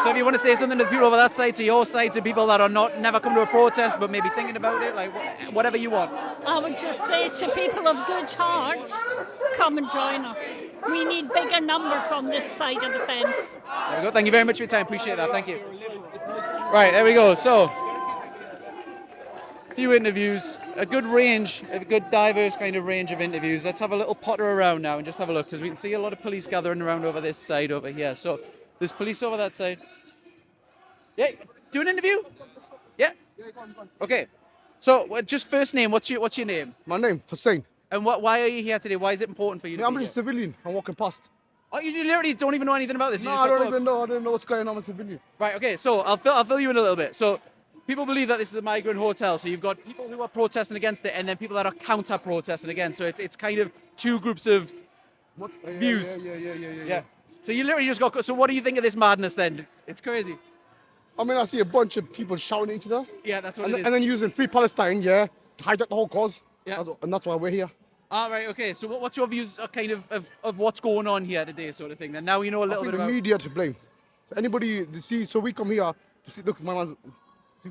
So if you want to say something to the people over that side, to your side, to people that are never come to a protest but maybe thinking about it, like whatever you want. I would just say to people of good heart, come and join us. We need bigger numbers on this side of the fence. There we go. Thank you very much for your time. Appreciate that. Thank you. Right, there we go. So, a few interviews, a good range, a good diverse kind of range of interviews. Let's have a little potter around now and just have a look, because we can see a lot of police gathering around over this side over here. So, there's police over that side. Yeah, do an interview? Yeah? Okay. So, just first name, what's your name? My name, Hussein. And why are you here today? Why is it important for you to I'm be just a here? civilian. I'm walking past. Oh, you literally don't even know anything about this? No, I don't even know. I don't know what's going on with civilian. Right, okay, so I'll fill you in a little bit. So, people believe that this is a migrant hotel, so you've got people who are protesting against it and then people that are counter-protesting against. So it's kind of two groups of views. Yeah. So you literally just got... So what do you think of this madness then? It's crazy. I mean, I see a bunch of people shouting at each other. Yeah, that's what and it is. And then using Free Palestine, to hijack the whole cause. Yeah. And that's why we're here. All right, okay. So what's your views kind of what's going on here today sort of thing? And now you know a little bit the about... media to blame. So anybody, so we come here to see... Look, my man's...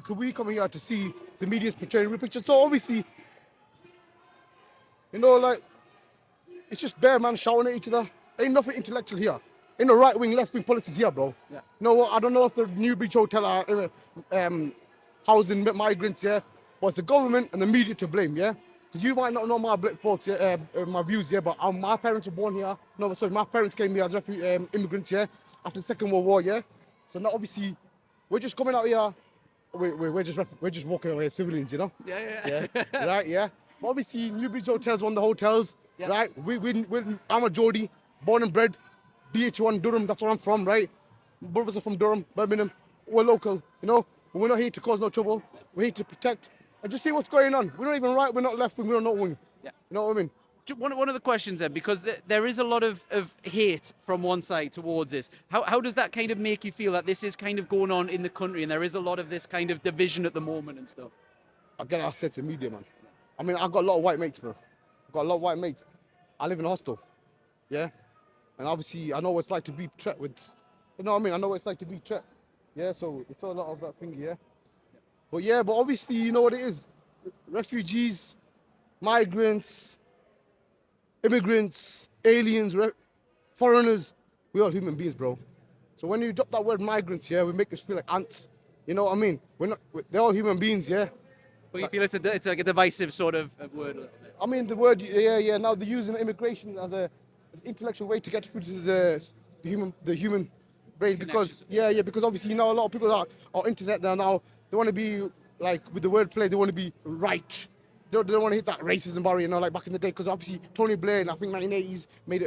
Could we come here to see the media's portraying real picture? So obviously, it's just bare man shouting at each other. Ain't nothing intellectual here. Ain't no right-wing, left-wing policies here, bro. Yeah. You know what? I don't know if the New Beach Hotel are housing migrants, but it's the government and the media to blame, yeah? because you might not know my thoughts, yeah, my views, yeah, but my parents were born here. No, sorry, my parents came here as immigrants, yeah, after the Second World War, yeah. So now obviously we're just coming out here. We're just walking away as civilians, you know. Yeah. Right, yeah. But obviously, Newbridge Hotels, one of the hotels, right? I'm a Geordie, born and bred, DH1 Durham. That's where I'm from, right? Brothers are from Durham, Birmingham. We're local, you know. We're not here to cause no trouble. We're here to protect and just see what's going on. We're not even right. We're not left wing. We're not wing. Yeah. You know what I mean? One of the questions then, because there is a lot of hate from one side towards this. How does that kind of make you feel that this is kind of going on in the country and there is a lot of this kind of division at the moment and stuff? Again, I said to the media, man. I mean, I've got a lot of white mates, bro. I've got a lot of white mates. I live in a hostel, yeah? And obviously, I know what it's like to be trapped with, you know what I mean? I know what it's like to be trapped, yeah? So it's a lot of that thing, yeah? But obviously, you know what it is. Refugees, migrants, immigrants, aliens, foreigners, we're all human beings, bro. So when you drop that word migrants, yeah, we make us feel like ants. You know what I mean? They're all human beings, yeah? But you feel it's like a divisive sort of word a little bit. I mean, the word, yeah. Now they're using immigration as an intellectual way to get through to the human brain because because obviously a lot of people are on internet now. They want to be like with the wordplay. They want to be right. They don't want to hit that racism barrier, like back in the day. Because obviously Tony Blair, in I think 1980s, made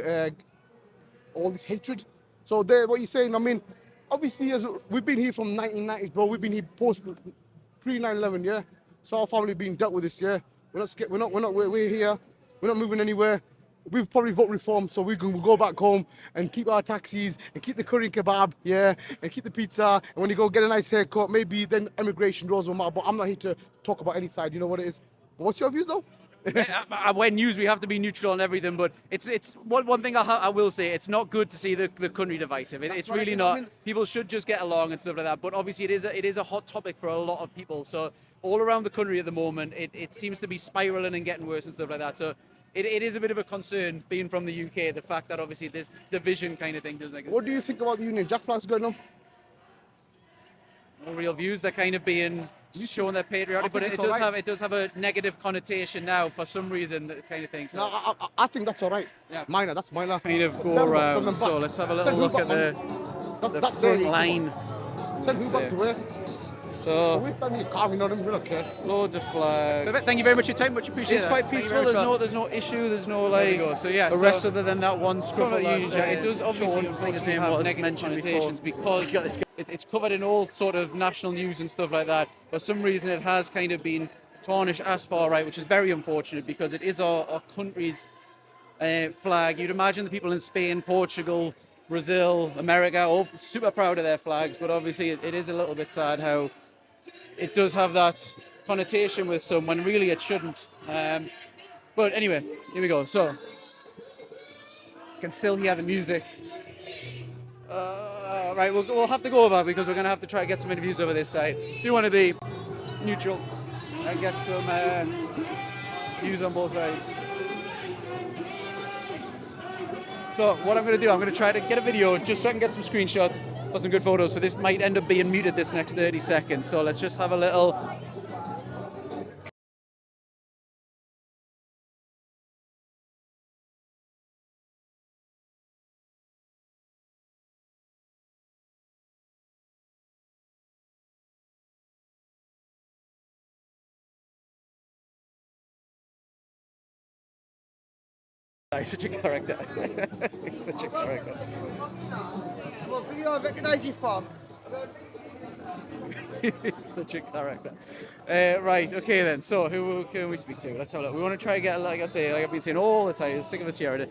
all this hatred. So what you're saying, I mean, obviously we've been here from 1990s, bro. We've been here pre 9/11, yeah. So our family being dealt with this, yeah. We're not scared. We're here. We're not moving anywhere. We've probably vote reform, so we can go back home and keep our taxis and keep the curry kebab, yeah, and keep the pizza. And when you go get a nice haircut, maybe then immigration laws will matter. But I'm not here to talk about any side. You know what it is. But what's your views though? When news, we have to be neutral on everything. But it's one thing I will say. It's not good to see the country divisive. It's right, really you know what not. I mean? People should just get along and stuff like that. But obviously, it is a hot topic for a lot of people. So all around the country at the moment, it seems to be spiraling and getting worse and stuff like that. So it is a bit of a concern being from the UK. The fact that obviously this division kind of thing doesn't make. What do you think about the Union Jack flags going on? No real views. They're kind of being shown they're patriotic, but it does have a negative connotation now for some reason. That kind of thing. So. No, I think that's all right. Yeah. Minor, that's minor. Kind of go around. So let's have a little look at the front line. Send who back to where? So we're standing calm, you know what I mean? We don't care. Loads of flags. Thank you very much for your time. Much appreciated. It's quite peaceful. There's no issue. There's no arrest other than that one scruff of Union Jack. It does obviously, I think his name was negative connotations because it's covered in all sort of national news and stuff like that. For some reason, it has kind of been tarnished as far right, which is very unfortunate because it is our country's flag. You'd imagine the people in Spain, Portugal, Brazil, America, all super proud of their flags, but obviously it is a little bit sad how it does have that connotation with some when really it shouldn't. But anyway, here we go. So, you can still hear the music. Right, we'll have to go over because we're going to have to try to get some interviews over this side. Do want to be neutral and get some views on both sides. So what I'm going to do, I'm going to try to get a video just so I can get some screenshots for some good photos. So this might end up being muted this next 30 seconds. So let's just have a little... He's such a character. He's such a character. What video I recognise you from? He's such a character. Right, okay then. So who can we speak to? Let's have a look. We want to try and get, like I've been saying all the time, sick of us here.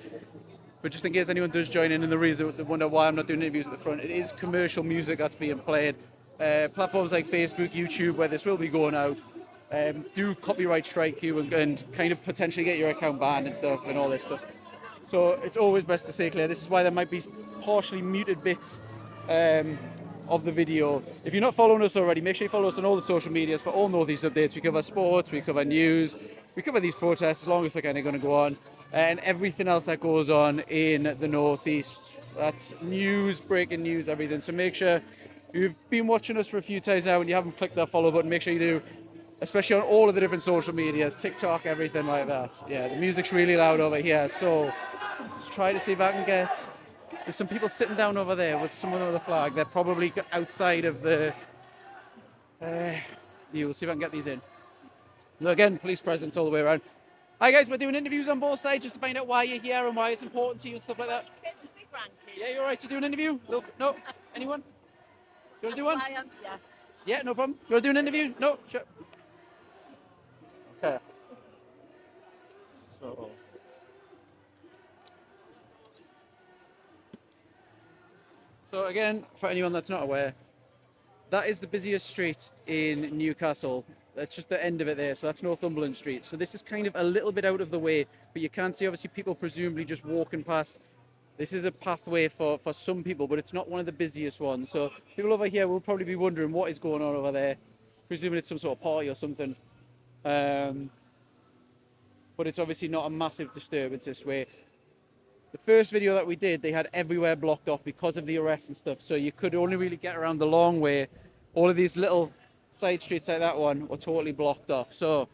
But just in case anyone does join in and the reason they wonder why I'm not doing interviews at the front, it is commercial music that's being played. Platforms like Facebook, YouTube, where this will be going out, do copyright strike you and kind of potentially get your account banned and stuff and all this stuff. So it's always best to stay clear. This is why there might be partially muted bits of the video. If you're not following us already, make sure you follow us on all the social medias for all Northeast updates. We cover sports, we cover news, we cover these protests as long as they're kind of going to go on, and everything else that goes on in the Northeast. That's news, breaking news, everything. So make sure you've been watching us for a few times now and you haven't clicked that follow button, make sure you do. especially on all of the different social medias, TikTok, everything like that. Yeah, the music's really loud over here, so let's try to see if I can get... There's some people sitting down over there with someone with a flag. They're probably outside of the... We'll see if I can get these in. So again, police presence all the way around. Hi guys, we're doing interviews on both sides just to find out why you're here and why it's important to you and stuff like that. Kids, big grandkids. Yeah, you're alright to do an interview? No? Anyone? You want to do one? Yeah. Yeah, no problem. You want to do an interview? No? Sure. Okay. So again, for anyone that's not aware, that is the busiest street in Newcastle. That's just the end of it there, so that's Northumberland Street. So this is kind of a little bit out of the way, but you can see obviously people presumably just walking past. This is a pathway for some people, but it's not one of the busiest ones. So people over here will probably be wondering what is going on over there. Presuming it's some sort of party or something. But it's obviously not a massive disturbance this way. The first video that we did, they had everywhere blocked off because of the arrests and stuff. So you could only really get around the long way. All of these little side streets like that one were totally blocked off. So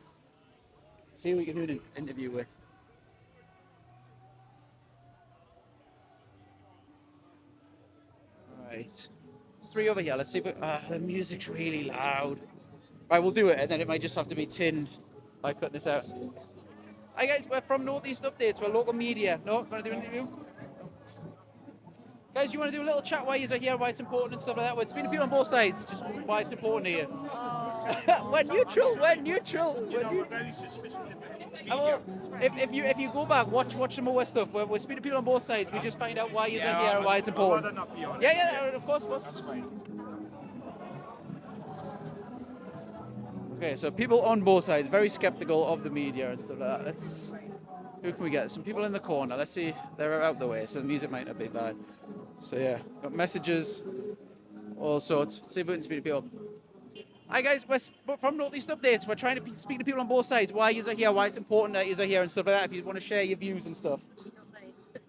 let's see who we can do an interview with. Right. There's 3 over here. Let's see if the music's really loud. Right, we'll do it, and then it might just have to be tinned by cutting this out. Hi guys, we're from Northeast Updates. We're local media. No? Want to do an interview? Guys, you want to do a little chat why you're here, why it's important and stuff like that? We're speaking to people on both sides, just why it's important here. We're neutral. If you go back, watch some of our stuff. We're speaking to people on both sides. We just find out why you're here and why it's important. Yeah, of course. That's fine. Okay, so people on both sides, very skeptical of the media and stuff like that. Who can we get? Some people in the corner. Let's see. They're out the way, so the music might not be bad. So yeah, got messages, all sorts. See if we can speak to people. Hi guys, we're from Northeast Updates. We're trying to speak to people on both sides. Why you're here, why it's important that you're here and stuff like that. If you want to share your views and stuff.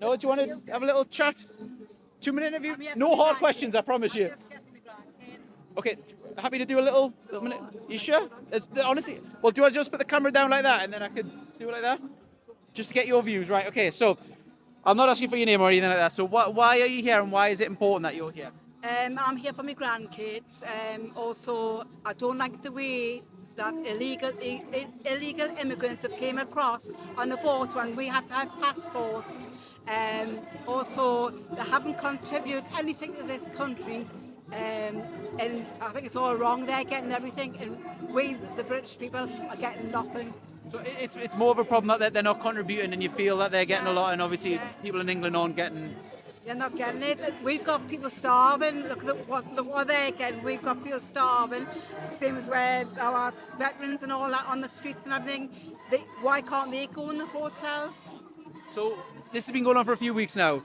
No, do you want to have a little chat? 2-minute interview? No hard questions, I promise you. Okay, happy to do a little minute. You sure? Honestly, well, do I just put the camera down like that and then I could do it like that? Just to get your views, right? Okay, so I'm not asking for your name or anything like that. So why are you here and why is it important that you're here? I'm here for my grandkids. Also, I don't like the way that illegal immigrants have came across on the boat when we have to have passports. Also, they haven't contributed anything to this country. And I think it's all wrong. They're getting everything, and we, the British people, are getting nothing. So it's more of a problem that they're not contributing, and you feel that they're getting a lot, and obviously people in England aren't getting. They're not getting it. We've got people starving. Look what they're getting. We've got people starving. Same as where our veterans and all that on the streets and everything. Why can't they go in the hotels? So this has been going on for a few weeks now.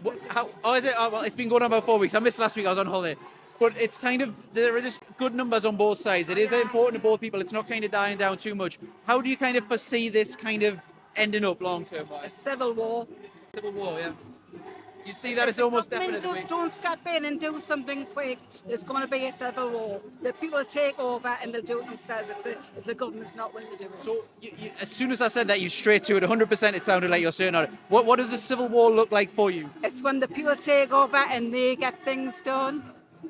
Is it? Oh, well, it's been going on about 4 weeks. I missed last week. I was on holiday. But it's kind of, there are just good numbers on both sides. It is important to both people. It's not kind of dying down too much. How do you kind of foresee this kind of ending up long term? A civil war. Civil war, yeah. You see that it's almost definitely. Don't step in and do something quick. There's going to be a civil war. The people take over and they'll do it themselves if the government's not willing to do it. So as soon as I said that, you straight to it. 100%. It sounded like you're certain on it. What does a civil war look like for you? It's when the people take over and they get things done.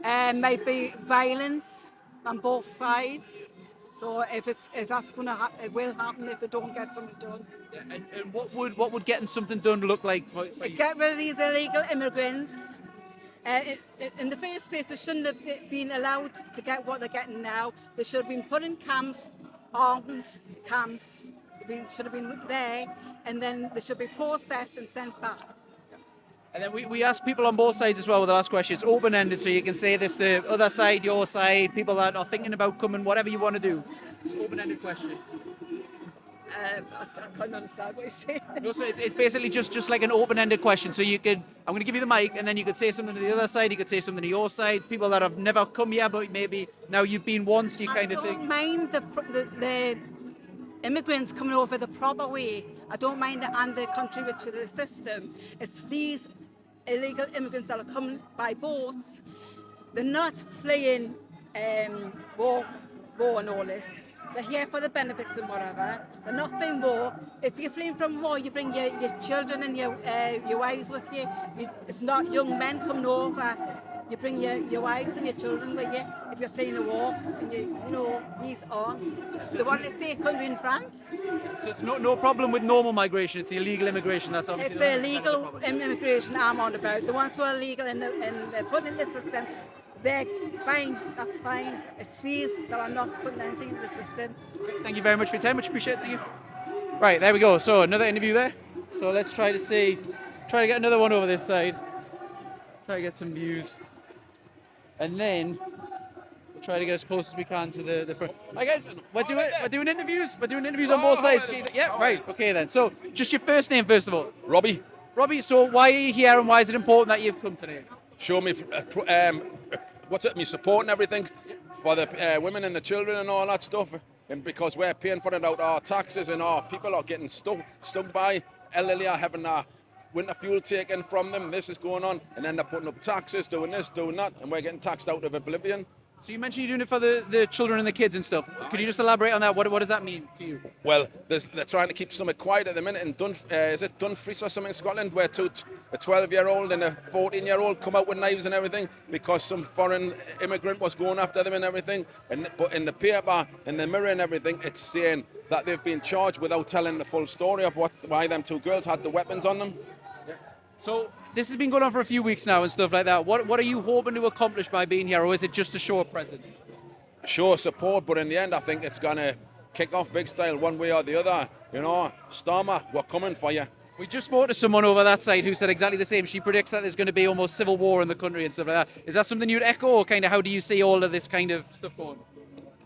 Might be violence on both sides. So if that's going to happen, it will happen if they don't get something done. Yeah, and what would getting something done look like for you? Get rid of these illegal immigrants. In the first place, they shouldn't have been allowed to get what they're getting now. They should have been put in camps, armed camps. They should have been there, and then they should be processed and sent back. And then we ask people on both sides as well with the last question. It's open-ended, so you can say this to other side, your side, people that are thinking about coming, whatever you want to do. It's an open-ended question. I can't understand what you're saying. No, so it's basically just like an open-ended question. So you could, I'm going to give you the mic, and then you could say something to the other side, you could say something to your side, people that have never come here, but maybe now you've been once, you kind of think. I don't mind the immigrants coming over the proper way. I don't mind it and they contribute to the system. It's these illegal immigrants that are coming by boats. They're not fleeing war and all this. They're here for the benefits and whatever. They're not fleeing war. If you're fleeing from war, you bring your children and your wives with you. It's not young men coming over. You bring your wives and your children with you if you're fleeing a war. And you know, these aren't. They want to see a country in France. So it's no problem with normal migration. It's the illegal immigration that's obviously. It's illegal immigration I'm on about. The ones who are illegal and they're put in the system, they're fine. That's fine. It sees that I'm not putting anything in the system. Thank you very much for your time. Much appreciated. Thank you. Right, there we go. So another interview there. So let's try to get another one over this side. Try to get some views. And then we'll try to get as close as we can to the front. Hi guys, we're doing interviews. We're doing interviews on both sides. Yeah, right. Okay then. So just your first name first of all. Robbie. Robbie. So why are you here and why is it important that you've come today? Show me what's it? Me support and everything for the women and the children and all that stuff. And because we're paying for it out our taxes and our people are getting stung by elderly are having winter fuel taken from them. This is going on, and then they're putting up taxes, doing this, doing that, and we're getting taxed out of oblivion. So you mentioned you're doing it for the children and the kids and stuff. Could you just elaborate on that? What does that mean to you? Well, they're trying to keep something quiet at the minute. In is it Dumfries or something in Scotland, where a 12-year-old and a 14-year-old come out with knives and everything because some foreign immigrant was going after them and everything. But in the paper, in the Mirror and everything, it's saying that they've been charged without telling the full story of why them two girls had the weapons on them. So this has been going on for a few weeks now and stuff like that. What are you hoping to accomplish by being here, or is it just to show a presence? Show support, but in the end, I think it's going to kick off big style one way or the other. You know, Starmer, we're coming for you. We just spoke to someone over that side who said exactly the same. She predicts that there's going to be almost civil war in the country and stuff like that. Is that something you'd echo, or kind of how do you see all of this kind of stuff going?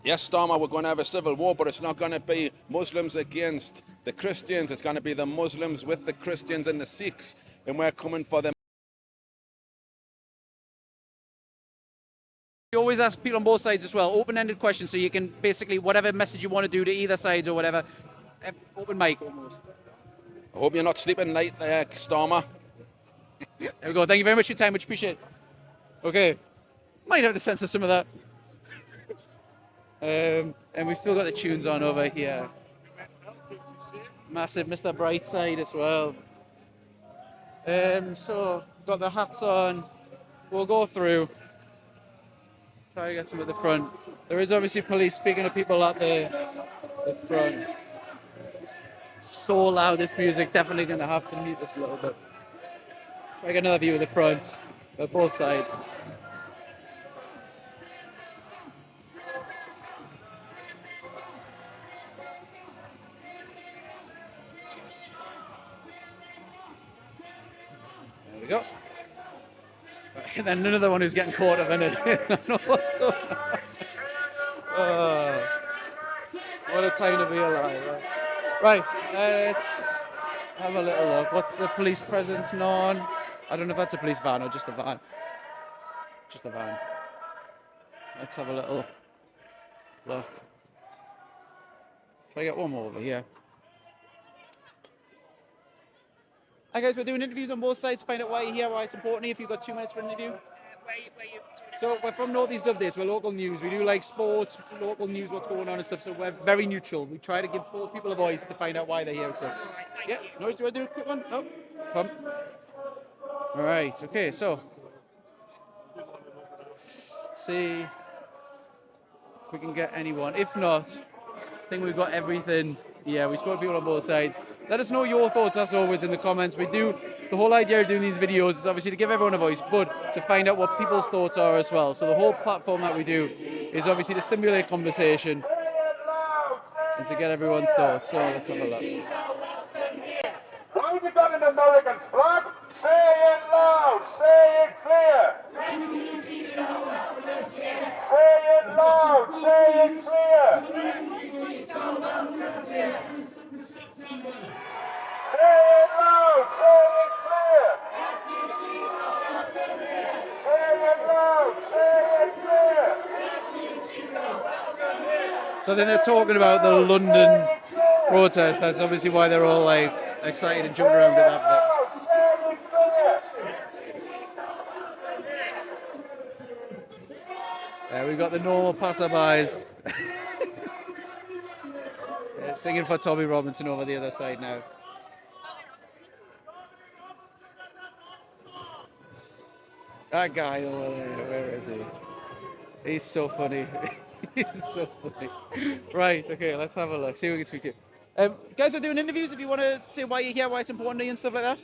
Yes, Starmer, we're going to have a civil war, but it's not going to be Muslims against the Christians. It's going to be the Muslims with the Christians and the Sikhs, and we're coming for them. You always ask people on both sides as well, open-ended questions, so you can basically, whatever message you want to do to either side or whatever, open mic almost. I hope you're not sleeping late, Starmer. There we go. Thank you very much for your time, much appreciated. Okay, might have to censor some of that. And we've still got the tunes on over here. Massive Mr. Brightside as well. So, got the hats on. We'll go through. Try to get them at the front. There is obviously police speaking to people at the front. So loud, this music. Definitely going to have to mute this a little bit. Try to get another view of the front, of both sides. There we go. And then another one who's getting caught up in it. I don't know what's going on. Oh, what a time to be alive. Right, let's have a little look. What's the police presence on? I don't know if that's a police van or just a van. Just a van. Let's have a little look. Try to get one more over here. Hi guys, we're doing interviews on both sides to find out why you're here, why it's important. If you've got 2 minutes for an interview. So we're from North East Updates, we're local news. We do like sports, local news, what's going on and stuff, so we're very neutral. We try to give both people a voice to find out why they're here. So, yeah, no, do I do a quick one? No? Come. All right, okay, so. See if we can get anyone. If not, I think we've got everything. Yeah, we spoke to people on both sides. Let us know your thoughts, as always, in the comments. The whole idea of doing these videos is obviously to give everyone a voice, but to find out what people's thoughts are as well. So the whole platform that we do is obviously to stimulate conversation and to get everyone's thoughts. So let's have a look. Why you got an American flag? Say it loud, say it clear. Say it loud, say it clear. Say it loud, say it clear. Say it loud, say it clear. So then they're talking about the London protest. That's obviously why they're all like excited and jumping around at that bit. We've got the normal passerbys. Singing for Tommy Robinson over the other side now. That guy over there, where is he? He's so funny. He's so funny. Right, okay, let's have a look. See who we can speak to. Guys, we're doing interviews if you want to say why you're here, why it's important to you and stuff like that.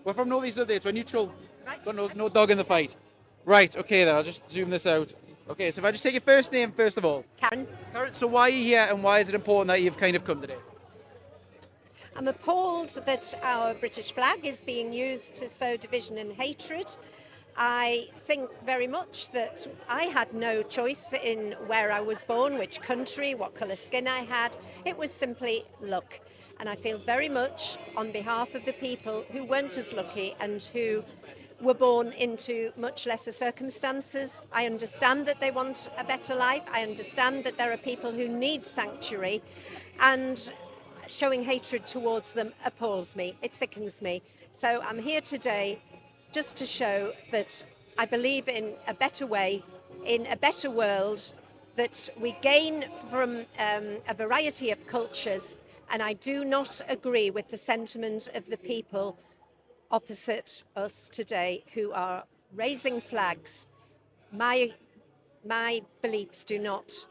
We're from Northeast Updates, we're neutral. Right. Got no dog in the fight. Right, okay then, I'll just zoom this out. Okay, so if I just take your first name first of all. Karen. Karen, so why are you here and why is it important that you've kind of come today? I'm appalled that our British flag is being used to sow division and hatred. I think very much that I had no choice in where I was born, which country, what colour skin I had. It was simply luck. And I feel very much on behalf of the people who weren't as lucky and who were born into much lesser circumstances. I understand that they want a better life. I understand that there are people who need sanctuary, and showing hatred towards them appalls me. It sickens me. So I'm here today just to show that I believe in a better way, in a better world, that we gain from a variety of cultures, and I do not agree with the sentiment of the people opposite us today who are raising flags. My beliefs do not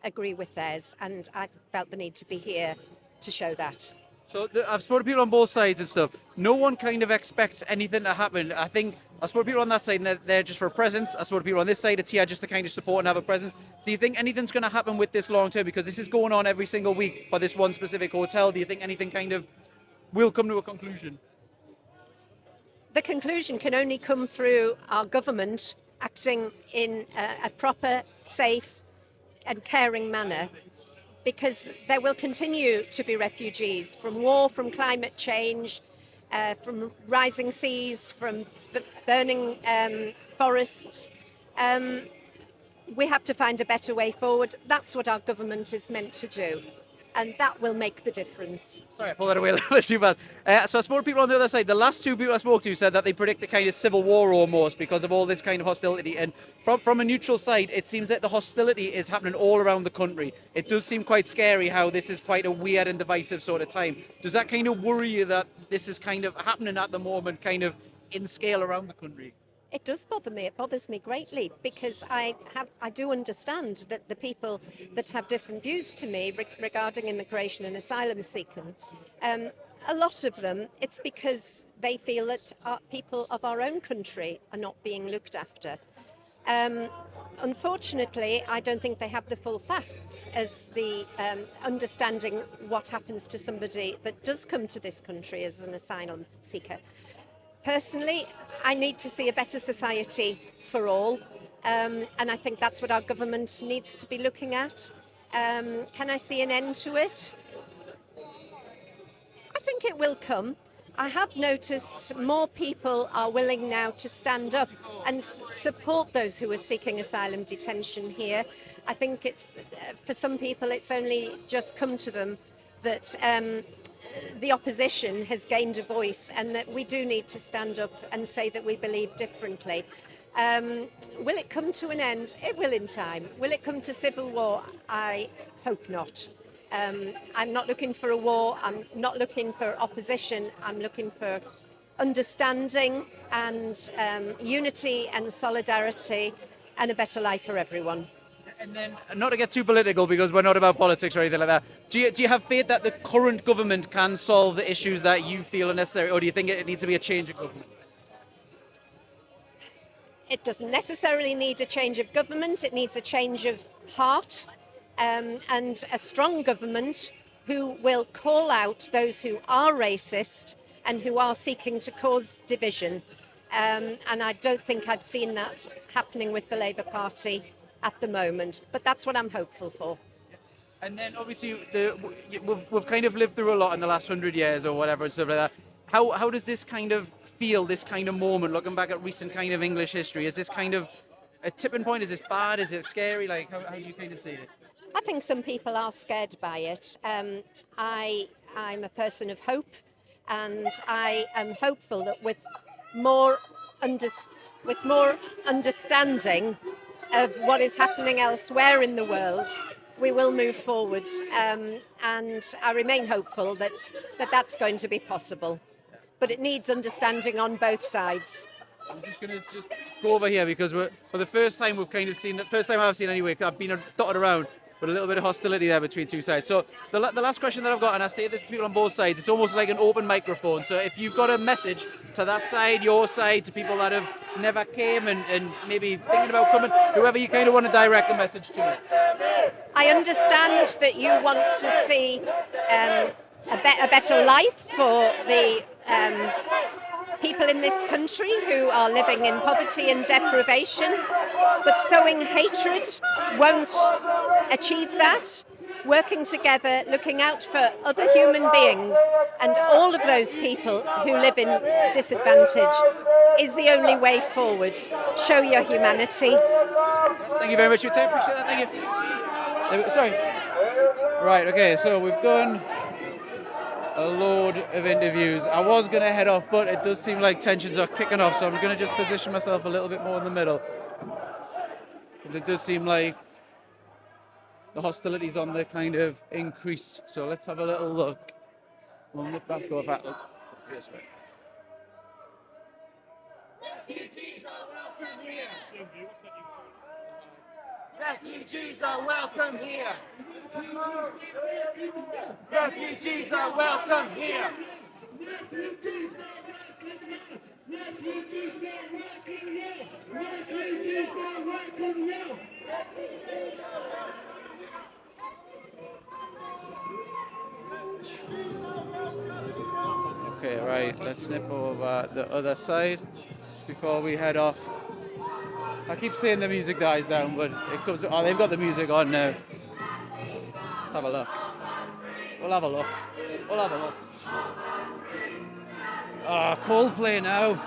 agree with theirs, and I felt the need to be here to show that. So I've spoken to people on both sides and stuff. No one kind of expects anything to happen. I think I've spoken to people on that side and they're just for a presence. I've spoken to people on this side, it's here just to kind of support and have a presence. Do you think anything's going to happen with this long term? Because this is going on every single week for this one specific hotel. Do you think anything kind of will come to a conclusion? The conclusion can only come through our government acting in a proper, safe and caring manner, because there will continue to be refugees from war, from climate change, from rising seas, from burning forests. We have to find a better way forward. That's what our government is meant to do, and that will make the difference. Sorry, I pulled that away a little bit too bad. So I spoke to people on the other side. The last two people I spoke to said that they predict a kind of civil war almost because of all this kind of hostility. And from a neutral side, it seems that the hostility is happening all around the country. It does seem quite scary how this is quite a weird and divisive sort of time. Does that kind of worry you that this is kind of happening at the moment, kind of in scale around the country? It does bother me. It bothers me greatly because I do understand that the people that have different views to me regarding immigration and asylum seeking, a lot of them, it's because they feel that people of our own country are not being looked after. Unfortunately, I don't think they have the full facts as the understanding what happens to somebody that does come to this country as an asylum seeker. Personally, I need to see a better society for all, and I think that's what our government needs to be looking at. Can I see an end to it? I think it will come. I have noticed more people are willing now to stand up and support those who are seeking asylum detention here. I think it's, for some people, it's only just come to them that the opposition has gained a voice and that we do need to stand up and say that we believe differently. Will it come to an end? It will in time. Will it come to civil war? I hope not. I'm not looking for a war. I'm not looking for opposition. I'm looking for understanding and unity and solidarity and a better life for everyone. And then, not to get too political because we're not about politics or anything like that, do you have faith that the current government can solve the issues that you feel are necessary, or do you think it needs to be a change of government? It doesn't necessarily need a change of government, it needs a change of heart and a strong government who will call out those who are racist and who are seeking to cause division. And I don't think I've seen that happening with the Labour Party at the moment, but that's what I'm hopeful for. And then obviously we've kind of lived through a lot in the last 100 years or whatever and stuff like that. How does this kind of feel, this kind of moment, looking back at recent kind of English history? Is this kind of a tipping point? Is this bad? Is it scary? Like, how do you kind of see it? I think some people are scared by it. I'm a person of hope, and I am hopeful that with more understanding of what is happening elsewhere in the world, we will move forward. And I remain hopeful that that's going to be possible. But it needs understanding on both sides. I'm just going to go over here because for the first time we've kind of seen, the first time I've seen anyway, I've been dotted around with a little bit of hostility there between two sides. So the last question that I've got, and I say this to people on both sides, it's almost like an open microphone. So if you've got a message to that side, your side, to people that have never came and maybe thinking about coming, whoever you kind of want to direct the message to. I understand that you want to see a better life for the people in this country who are living in poverty and deprivation, but sowing hatred won't achieve that. Working together, looking out for other human beings and all of those people who live in disadvantage is the only way forward. Show your humanity. Thank you very much for your time. Appreciate that. Thank you. Sorry. Right, okay, so we've done a load of interviews. I was going to head off, but it does seem like tensions are kicking off, so I'm going to just position myself a little bit more in the middle. Because it does seem like the hostility's on the kind of increase. So let's have a little look. We'll look back over that. Oh, that's this way. Refugees are welcome here. Refugees are welcome here. Okay, right, let's snip over the other side before we head off. I keep saying the music dies down, but it comes. Oh, they've got the music on now. Let's have a look. We'll have a look. We'll have a look. Ah, oh, Coldplay now.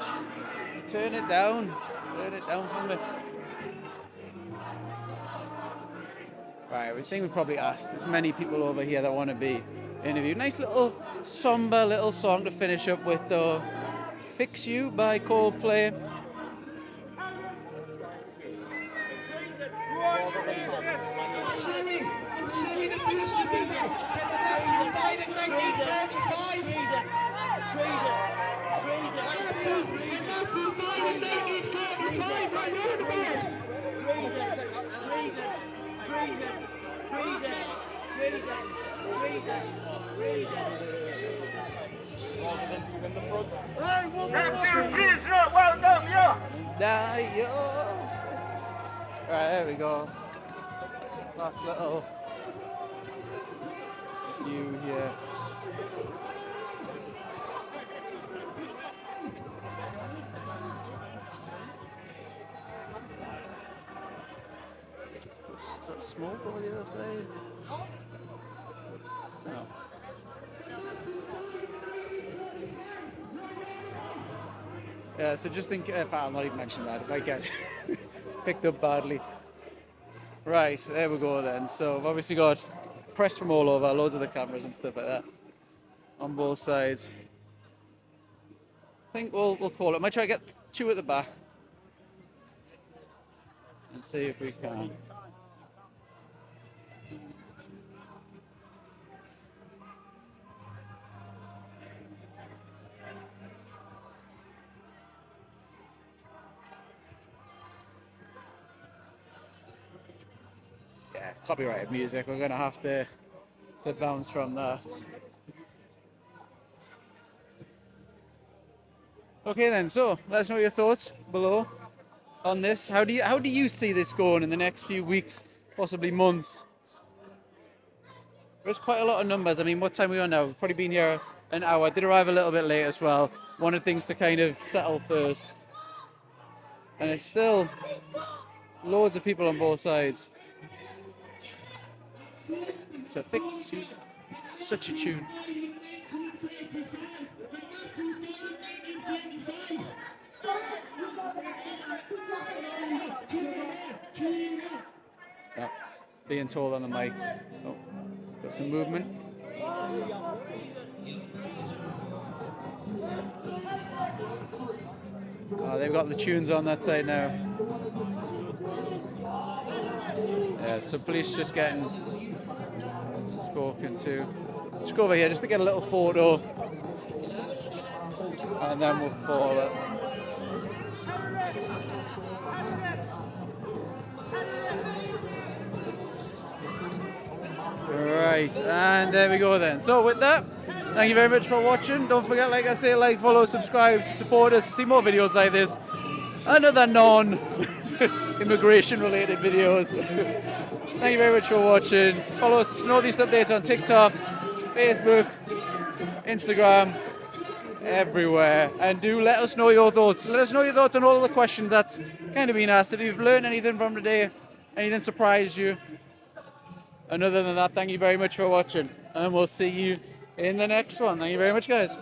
Turn it down. Turn it down from the. Right, we think we probably asked as many people over here that want to be interviewed. Nice little somber little song to finish up with, though. Fix You by Coldplay. Refugees not welcome here. Right, there we go. Last little view here. Is that smoke over the other side? No. Yeah, so just think, if I'll not even mention that, if I get picked up badly. Right, there we go then. So I've obviously got press from all over, loads of the cameras and stuff like that on both sides. I think we'll call it. Might try to get two at the back and see if we can. Yeah, copyrighted music. We're gonna have to bounce from that. Okay then, so let us know your thoughts below on this. How do you see this going in the next few weeks, possibly months? There's quite a lot of numbers. I mean, what time are we on now? We've probably been here an hour. Did arrive a little bit late as well. Wanted things to kind of settle first. And it's still loads of people on both sides. It's a fix you. Such a tune. Yeah, being told on the mic. Oh, got some movement. Oh, they've got the tunes on that side now. Yeah, so police just getting spoken to. Just go over here just to get a little photo, and then we'll call it. Right, and there we go then. So with that, thank you very much for watching. Don't forget, like I say, like, follow, subscribe, support us, see more videos like this, and other non-immigration related videos. Thank you very much for watching. Follow us, Northeast Updates on TikTok, Facebook, Instagram, everywhere. And do let us know your thoughts. Let us know your thoughts on all of the questions that's kind of been asked. If you've learned anything from today, anything surprised you. And other than that, thank you very much for watching. And we'll see you in the next one. Thank you very much, guys.